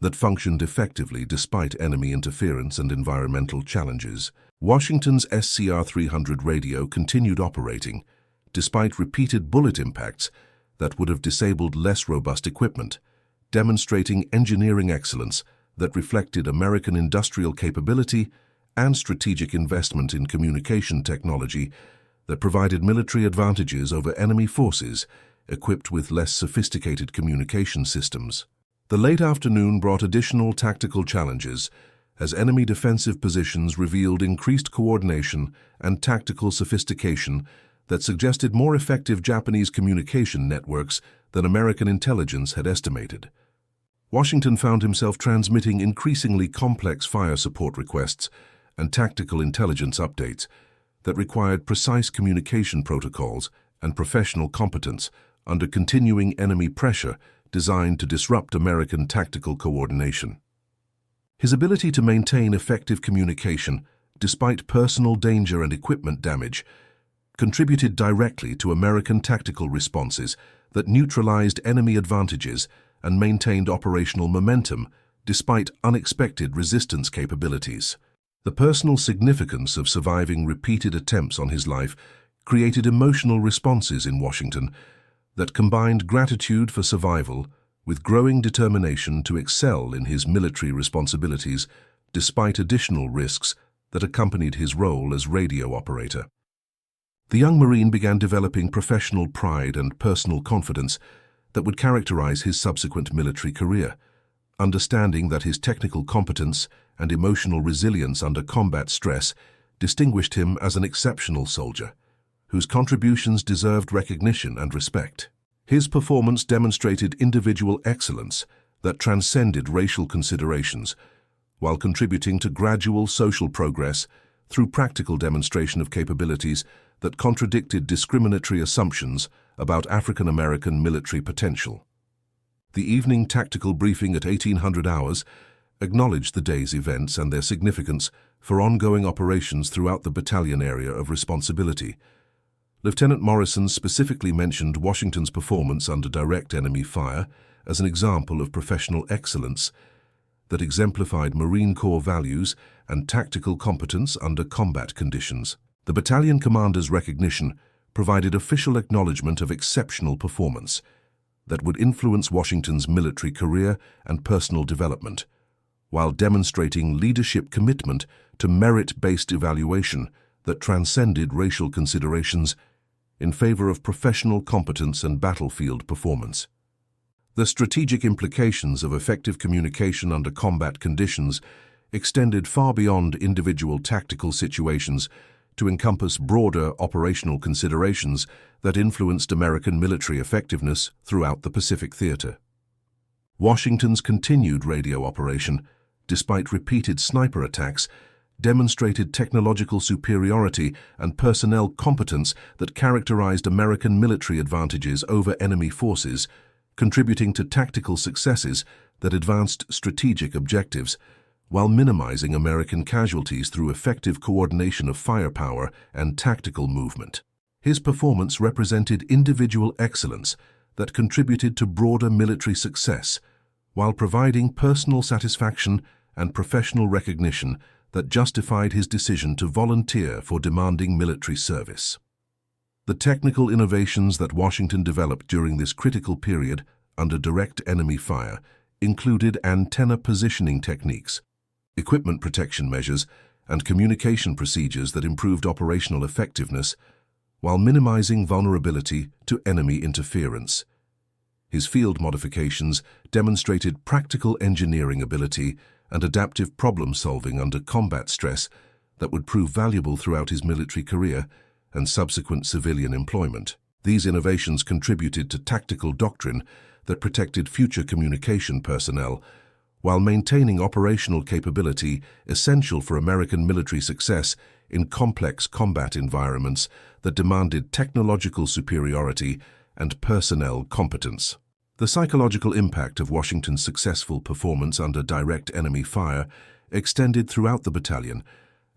that functioned effectively despite enemy interference and environmental challenges. Washington's SCR-300 radio continued operating, despite repeated bullet impacts that would have disabled less robust equipment, demonstrating engineering excellence that reflected American industrial capability and strategic investment in communication technology that provided military advantages over enemy forces equipped with less sophisticated communication systems. The late afternoon brought additional tactical challenges as enemy defensive positions revealed increased coordination and tactical sophistication that suggested more effective Japanese communication networks than American intelligence had estimated. Washington found himself transmitting increasingly complex fire support requests and tactical intelligence updates that required precise communication protocols and professional competence under continuing enemy pressure designed to disrupt American tactical coordination. His ability to maintain effective communication, despite personal danger and equipment damage, contributed directly to American tactical responses that neutralized enemy advantages and maintained operational momentum despite unexpected resistance capabilities. The personal significance of surviving repeated attempts on his life created emotional responses in Washington that combined gratitude for survival with growing determination to excel in his military responsibilities despite additional risks that accompanied his role as radio operator. The young Marine began developing professional pride and personal confidence that would characterize his subsequent military career, understanding that his technical competence and emotional resilience under combat stress distinguished him as an exceptional soldier, whose contributions deserved recognition and respect. His performance demonstrated individual excellence that transcended racial considerations, while contributing to gradual social progress through practical demonstration of capabilities that contradicted discriminatory assumptions about African American military potential. The evening tactical briefing at 1800 hours acknowledged the day's events and their significance for ongoing operations throughout the battalion area of responsibility. Lieutenant Morrison specifically mentioned Washington's performance under direct enemy fire as an example of professional excellence that exemplified Marine Corps values and tactical competence under combat conditions. The battalion commander's recognition provided official acknowledgement of exceptional performance that would influence Washington's military career and personal development, while demonstrating leadership commitment to merit-based evaluation that transcended racial considerations in favor of professional competence and battlefield performance. The strategic implications of effective communication under combat conditions extended far beyond individual tactical situations to encompass broader operational considerations that influenced American military effectiveness throughout the Pacific Theater. Washington's continued radio operation, despite repeated sniper attacks, demonstrated technological superiority and personnel competence that characterized American military advantages over enemy forces, contributing to tactical successes that advanced strategic objectives while minimizing American casualties through effective coordination of firepower and tactical movement. His performance represented individual excellence that contributed to broader military success, while providing personal satisfaction and professional recognition that justified his decision to volunteer for demanding military service. The technical innovations that Washington developed during this critical period under direct enemy fire included antenna positioning techniques, equipment protection measures, and communication procedures that improved operational effectiveness while minimizing vulnerability to enemy interference. His field modifications demonstrated practical engineering ability and adaptive problem-solving under combat stress that would prove valuable throughout his military career and subsequent civilian employment. These innovations contributed to tactical doctrine that protected future communication personnel while maintaining operational capability essential for American military success in complex combat environments that demanded technological superiority and personnel competence. The psychological impact of Washington's successful performance under direct enemy fire extended throughout the battalion,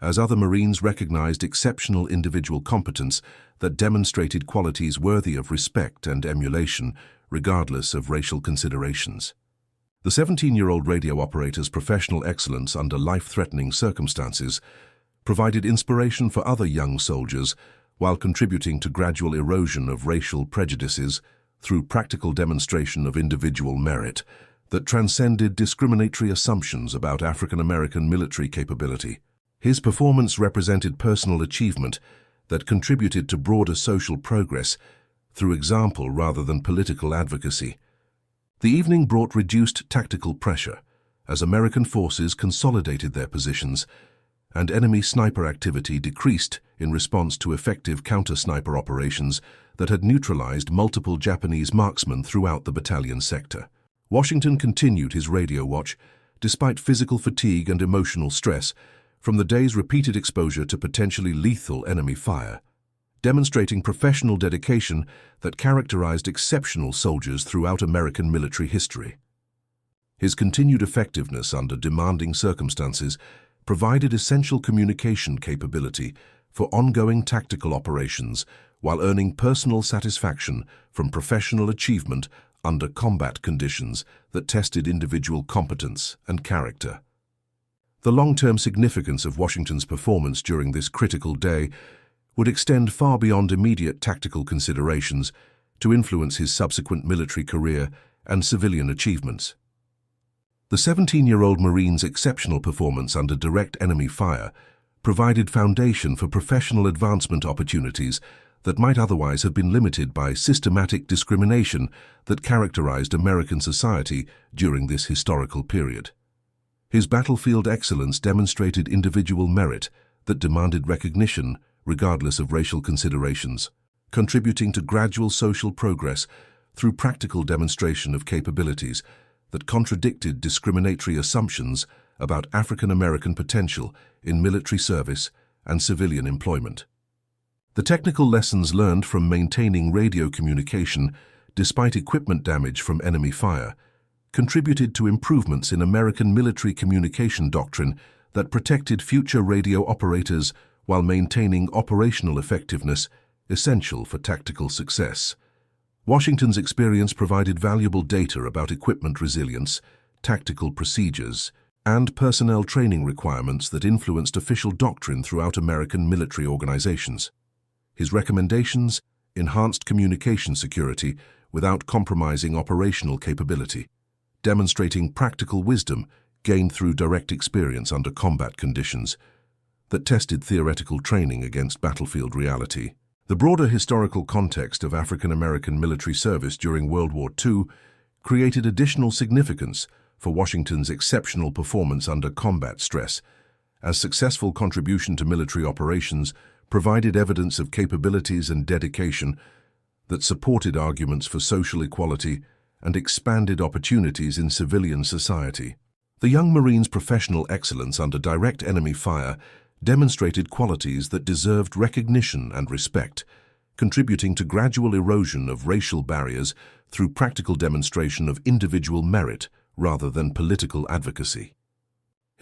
as other Marines recognized exceptional individual competence that demonstrated qualities worthy of respect and emulation, regardless of racial considerations. The 17-year-old radio operator's professional excellence under life-threatening circumstances provided inspiration for other young soldiers while contributing to gradual erosion of racial prejudices through practical demonstration of individual merit that transcended discriminatory assumptions about African American military capability. His performance represented personal achievement that contributed to broader social progress through example rather than political advocacy. The evening brought reduced tactical pressure as American forces consolidated their positions and enemy sniper activity decreased in response to effective counter-sniper operations that had neutralized multiple Japanese marksmen throughout the battalion sector. Washington continued his radio watch despite physical fatigue and emotional stress from the day's repeated exposure to potentially lethal enemy fire, demonstrating professional dedication that characterized exceptional soldiers throughout American military history. His continued effectiveness under demanding circumstances provided essential communication capability for ongoing tactical operations while earning personal satisfaction from professional achievement under combat conditions that tested individual competence and character. The long-term significance of Washington's performance during this critical day would extend far beyond immediate tactical considerations to influence his subsequent military career and civilian achievements. The 17-year-old Marine's exceptional performance under direct enemy fire provided foundation for professional advancement opportunities that might otherwise have been limited by systematic discrimination that characterized American society during this historical period. His battlefield excellence demonstrated individual merit that demanded recognition regardless of racial considerations, contributing to gradual social progress through practical demonstration of capabilities that contradicted discriminatory assumptions about African American potential in military service and civilian employment. The technical lessons learned from maintaining radio communication despite equipment damage from enemy fire contributed to improvements in American military communication doctrine that protected future radio operators while maintaining operational effectiveness essential for tactical success. Washington's experience provided valuable data about equipment resilience, tactical procedures, and personnel training requirements that influenced official doctrine throughout American military organizations. His recommendations enhanced communication security without compromising operational capability, demonstrating practical wisdom gained through direct experience under combat conditions that tested theoretical training against battlefield reality. The broader historical context of African American military service during World War II created additional significance for Washington's exceptional performance under combat stress, as successful contribution to military operations provided evidence of capabilities and dedication that supported arguments for social equality and expanded opportunities in civilian society. The young Marine's professional excellence under direct enemy fire demonstrated qualities that deserved recognition and respect, contributing to gradual erosion of racial barriers through practical demonstration of individual merit rather than political advocacy.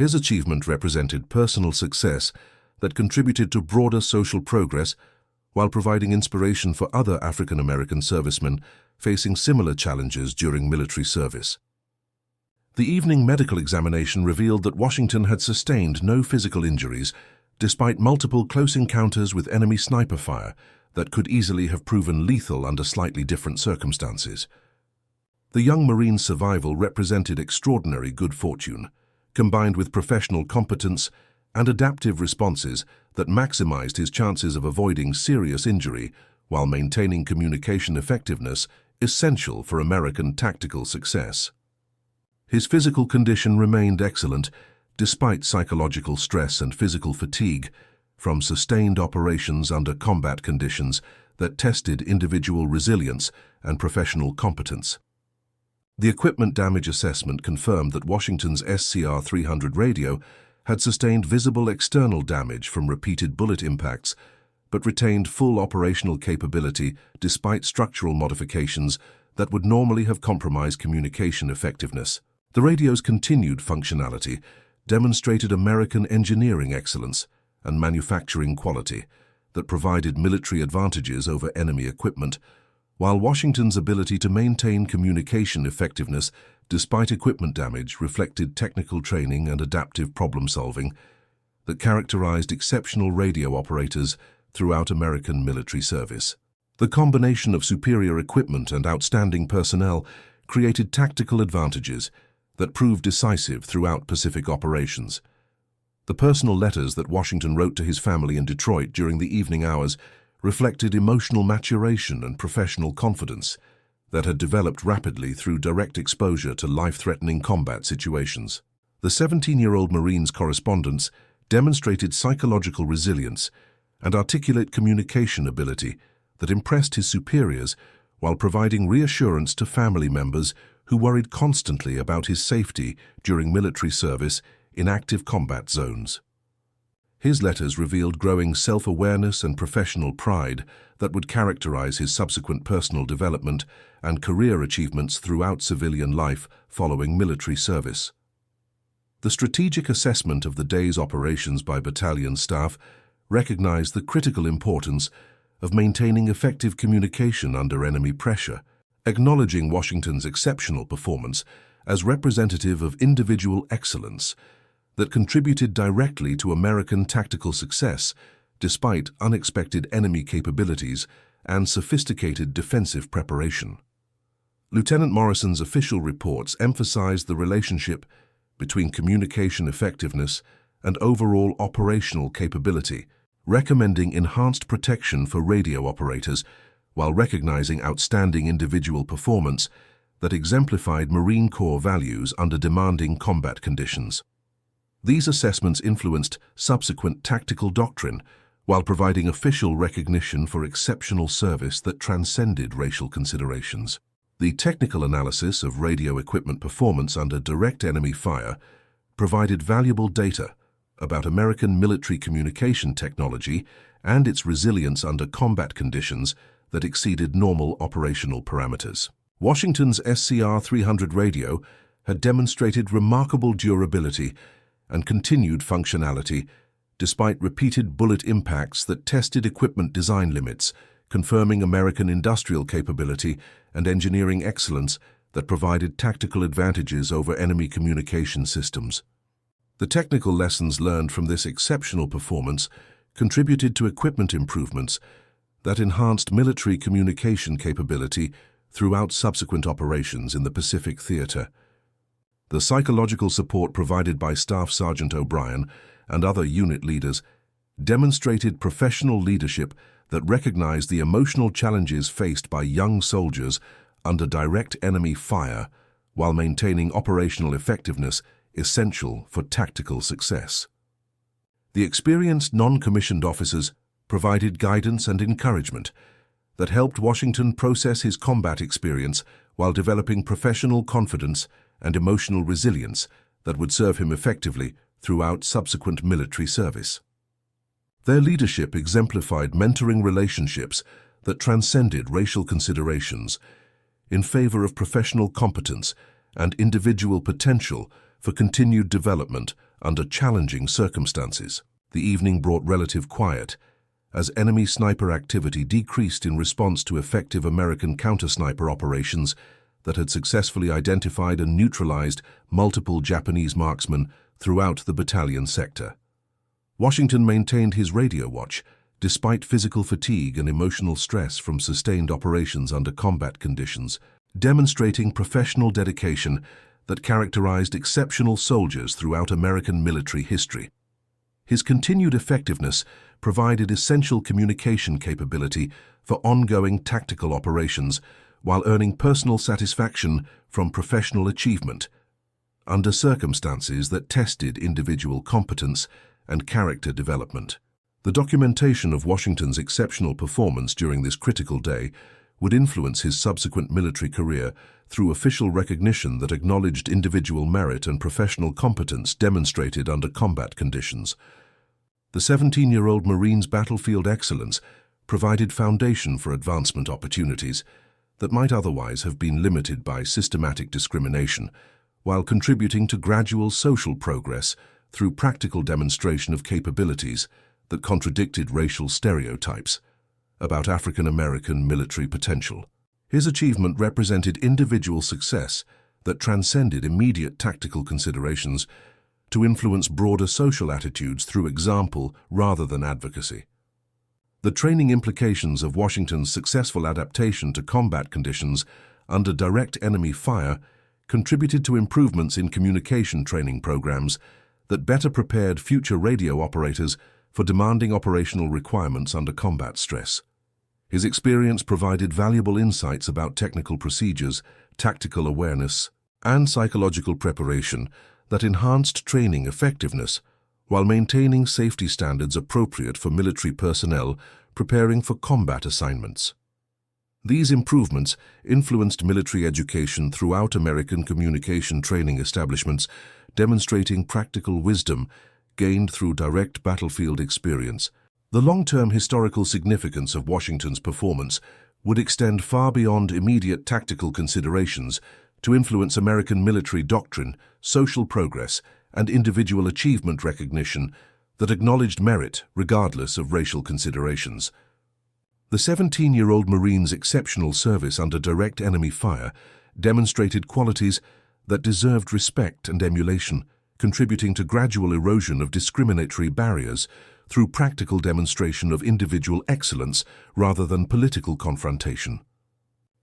His achievement represented personal success that contributed to broader social progress while providing inspiration for other African American servicemen facing similar challenges during military service. The evening medical examination revealed that Washington had sustained no physical injuries despite multiple close encounters with enemy sniper fire that could easily have proven lethal under slightly different circumstances. The young Marine's survival represented extraordinary good fortune, combined with professional competence and adaptive responses that maximized his chances of avoiding serious injury while maintaining communication effectiveness essential for American tactical success. His physical condition remained excellent despite psychological stress and physical fatigue from sustained operations under combat conditions that tested individual resilience and professional competence. The equipment damage assessment confirmed that Washington's SCR-300 radio had sustained visible external damage from repeated bullet impacts, but retained full operational capability despite structural modifications that would normally have compromised communication effectiveness. The radio's continued functionality demonstrated American engineering excellence and manufacturing quality that provided military advantages over enemy equipment, while Washington's ability to maintain communication effectiveness despite equipment damage reflected technical training and adaptive problem-solving that characterized exceptional radio operators throughout American military service. The combination of superior equipment and outstanding personnel created tactical advantages that proved decisive throughout Pacific operations. The personal letters that Washington wrote to his family in Detroit during the evening hours reflected emotional maturation and professional confidence that had developed rapidly through direct exposure to life-threatening combat situations. The 17-year-old Marine's correspondence demonstrated psychological resilience and articulate communication ability that impressed his superiors while providing reassurance to family members who worried constantly about his safety during military service in active combat zones. His letters revealed growing self-awareness and professional pride that would characterize his subsequent personal development and career achievements throughout civilian life following military service. The strategic assessment of the day's operations by battalion staff recognized the critical importance of maintaining effective communication under enemy pressure, acknowledging Washington's exceptional performance as representative of individual excellence that contributed directly to American tactical success despite unexpected enemy capabilities and sophisticated defensive preparation. Lieutenant Morrison's official reports emphasized the relationship between communication effectiveness and overall operational capability, recommending enhanced protection for radio operators while recognizing outstanding individual performance that exemplified Marine Corps values under demanding combat conditions. These assessments influenced subsequent tactical doctrine while providing official recognition for exceptional service that transcended racial considerations. The technical analysis of radio equipment performance under direct enemy fire provided valuable data about American military communication technology and its resilience under combat conditions that exceeded normal operational parameters. Washington's SCR-300 radio had demonstrated remarkable durability and continued functionality despite repeated bullet impacts that tested equipment design limits, confirming American industrial capability and engineering excellence that provided tactical advantages over enemy communication systems. The technical lessons learned from this exceptional performance contributed to equipment improvements that enhanced military communication capability throughout subsequent operations in the Pacific Theater. The psychological support provided by Staff Sergeant O'Brien and other unit leaders demonstrated professional leadership that recognized the emotional challenges faced by young soldiers under direct enemy fire while maintaining operational effectiveness essential for tactical success. The experienced non-commissioned officers provided guidance and encouragement that helped Washington process his combat experience while developing professional confidence and emotional resilience that would serve him effectively throughout subsequent military service. Their leadership exemplified mentoring relationships that transcended racial considerations in favor of professional competence and individual potential for continued development under challenging circumstances. The evening brought relative quiet, as enemy sniper activity decreased in response to effective American counter-sniper operations that had successfully identified and neutralized multiple Japanese marksmen throughout the battalion sector. Washington maintained his radio watch, despite physical fatigue and emotional stress from sustained operations under combat conditions, demonstrating professional dedication that characterized exceptional soldiers throughout American military history. His continued effectiveness provided essential communication capability for ongoing tactical operations while earning personal satisfaction from professional achievement, under circumstances that tested individual competence and character development. The documentation of Washington's exceptional performance during this critical day would influence his subsequent military career through official recognition that acknowledged individual merit and professional competence demonstrated under combat conditions. The 17-year-old Marine's battlefield excellence provided foundation for advancement opportunities that might otherwise have been limited by systematic discrimination, while contributing to gradual social progress through practical demonstration of capabilities that contradicted racial stereotypes about African American military potential. His achievement represented individual success that transcended immediate tactical considerations to influence broader social attitudes through example rather than advocacy. The training implications of Washington's successful adaptation to combat conditions under direct enemy fire contributed to improvements in communication training programs that better prepared future radio operators for demanding operational requirements under combat stress. His experience provided valuable insights about technical procedures, tactical awareness, and psychological preparation that enhanced training effectiveness while maintaining safety standards appropriate for military personnel preparing for combat assignments. These improvements influenced military education throughout American communication training establishments, demonstrating practical wisdom gained through direct battlefield experience. The long-term historical significance of Washington's performance would extend far beyond immediate tactical considerations to influence American military doctrine, social progress, and individual achievement recognition that acknowledged merit regardless of racial considerations. The 17-year-old Marine's exceptional service under direct enemy fire demonstrated qualities that deserved respect and emulation, contributing to gradual erosion of discriminatory barriers through practical demonstration of individual excellence rather than political confrontation.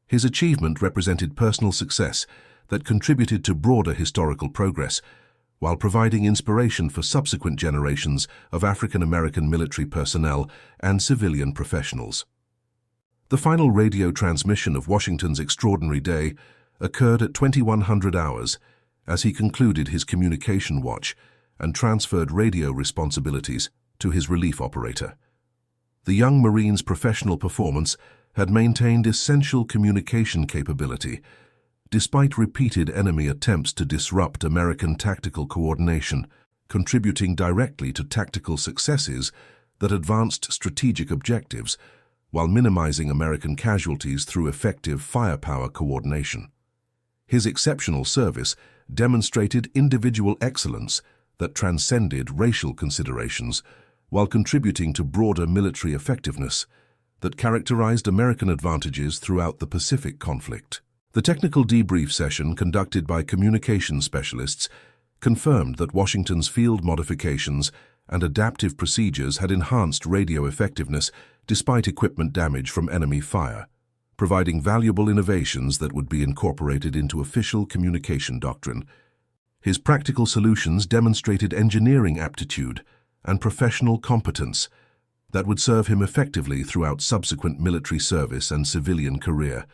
His achievement represented personal success that contributed to broader historical progress, while providing inspiration for subsequent generations of African American military personnel and civilian professionals. The final radio transmission of Washington's extraordinary day occurred at 2100 hours as he concluded his communication watch and transferred radio responsibilities to his relief operator. The young Marine's professional performance had maintained essential communication capability, despite repeated enemy attempts to disrupt American tactical coordination, contributing directly to tactical successes that advanced strategic objectives while minimizing American casualties through effective firepower coordination. His exceptional service demonstrated individual excellence that transcended racial considerations while contributing to broader military effectiveness that characterized American advantages throughout the Pacific conflict. The technical debrief session conducted by communication specialists confirmed that Washington's field modifications and adaptive procedures had enhanced radio effectiveness despite equipment damage from enemy fire, providing valuable innovations that would be incorporated into official communication doctrine. His practical solutions demonstrated engineering aptitude and professional competence that would serve him effectively throughout subsequent military service and civilian career,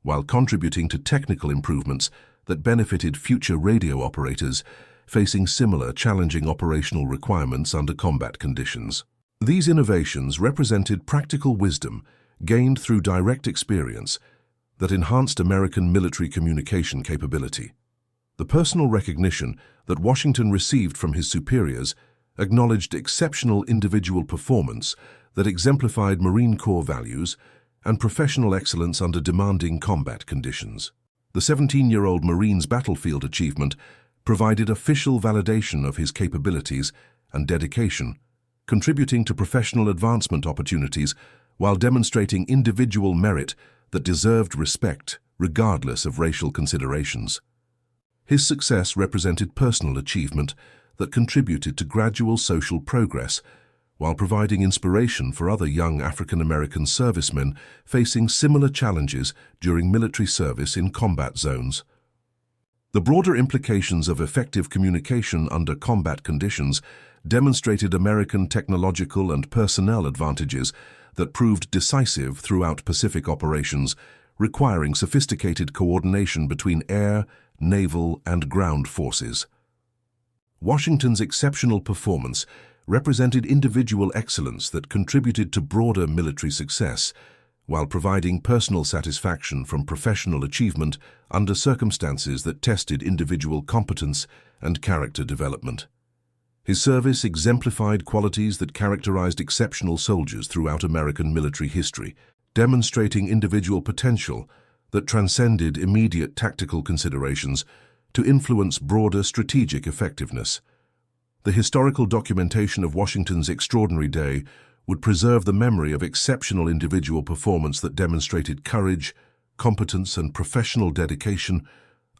while contributing to technical improvements that benefited future radio operators facing similar challenging operational requirements under combat conditions. These innovations represented practical wisdom gained through direct experience that enhanced American military communication capability. The personal recognition that Washington received from his superiors acknowledged exceptional individual performance that exemplified Marine Corps values and professional excellence under demanding combat conditions. The 17-year-old Marine's battlefield achievement provided official validation of his capabilities and dedication, contributing to professional advancement opportunities while demonstrating individual merit that deserved respect regardless of racial considerations. His success represented personal achievement that contributed to gradual social progress while providing inspiration for other young African American servicemen facing similar challenges during military service in combat zones. The broader implications of effective communication under combat conditions demonstrated American technological and personnel advantages that proved decisive throughout Pacific operations, requiring sophisticated coordination between air, naval, and ground forces. Washington's exceptional performance represented individual excellence that contributed to broader military success, while providing personal satisfaction from professional achievement under circumstances that tested individual competence and character development. His service exemplified qualities that characterized exceptional soldiers throughout American military history, demonstrating individual potential that transcended immediate tactical considerations to influence broader strategic effectiveness. The historical documentation of Washington's extraordinary day would preserve the memory of exceptional individual performance that demonstrated courage, competence, and professional dedication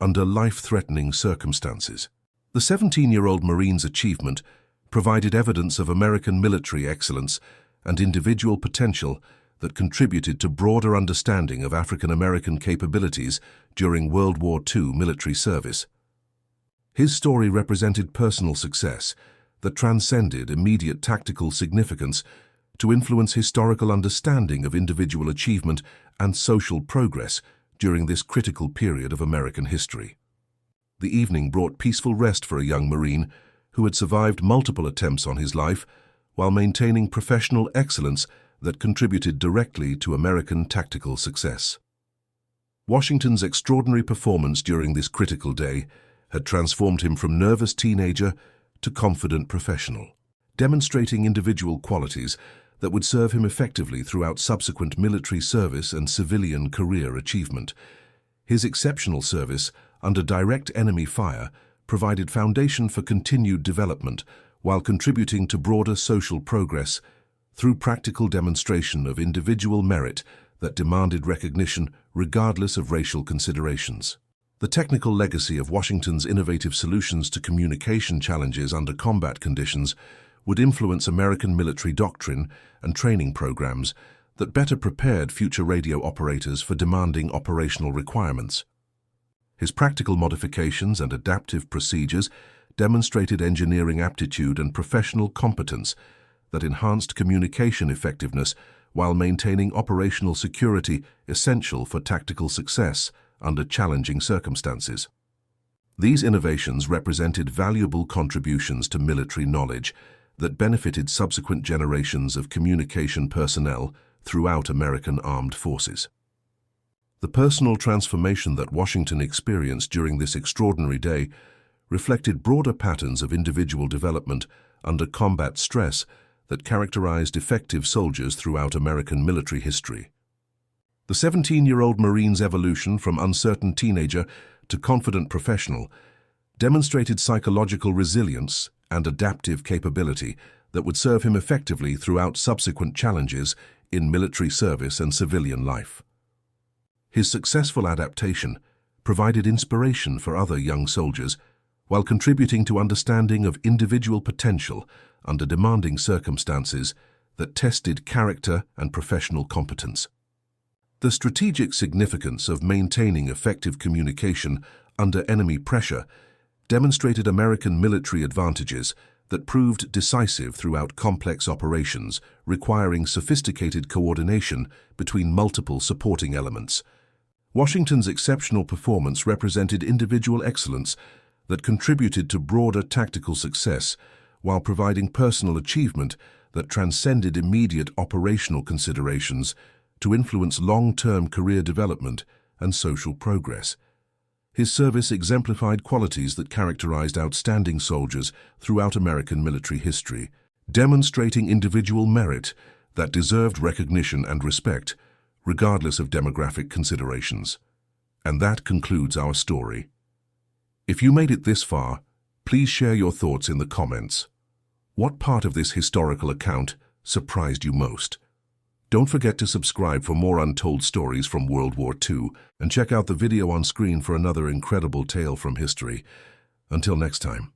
under life-threatening circumstances. The 17-year-old Marine's achievement provided evidence of American military excellence and individual potential that contributed to broader understanding of African American capabilities during World War II military service. His story represented personal success that transcended immediate tactical significance to influence historical understanding of individual achievement and social progress during this critical period of American history. The evening brought peaceful rest for a young Marine who had survived multiple attempts on his life while maintaining professional excellence that contributed directly to American tactical success. Washington's extraordinary performance during this critical day had transformed him from nervous teenager to confident professional, demonstrating individual qualities that would serve him effectively throughout subsequent military service and civilian career achievement. His exceptional service under direct enemy fire provided foundation for continued development while contributing to broader social progress through practical demonstration of individual merit that demanded recognition regardless of racial considerations. The technical legacy of Washington's innovative solutions to communication challenges under combat conditions would influence American military doctrine and training programs that better prepared future radio operators for demanding operational requirements. His practical modifications and adaptive procedures demonstrated engineering aptitude and professional competence that enhanced communication effectiveness while maintaining operational security essential for tactical success under challenging circumstances. These innovations represented valuable contributions to military knowledge that benefited subsequent generations of communication personnel throughout American armed forces. The personal transformation that Washington experienced during this extraordinary day reflected broader patterns of individual development under combat stress that characterized effective soldiers throughout American military history. The 17-year-old Marine's evolution from uncertain teenager to confident professional demonstrated psychological resilience and adaptive capability that would serve him effectively throughout subsequent challenges in military service and civilian life. His successful adaptation provided inspiration for other young soldiers while contributing to understanding of individual potential under demanding circumstances that tested character and professional competence. The strategic significance of maintaining effective communication under enemy pressure demonstrated American military advantages that proved decisive throughout complex operations requiring sophisticated coordination between multiple supporting elements. Washington's exceptional performance represented individual excellence that contributed to broader tactical success while providing personal achievement that transcended immediate operational considerations to influence long-term career development and social progress. His service exemplified qualities that characterized outstanding soldiers throughout American military history, demonstrating individual merit that deserved recognition and respect, regardless of demographic considerations. And that concludes our story. If you made it this far, please share your thoughts in the comments. What part of this historical account surprised you most? Don't forget to subscribe for more untold stories from World War II and check out the video on screen for another incredible tale from history. Until next time.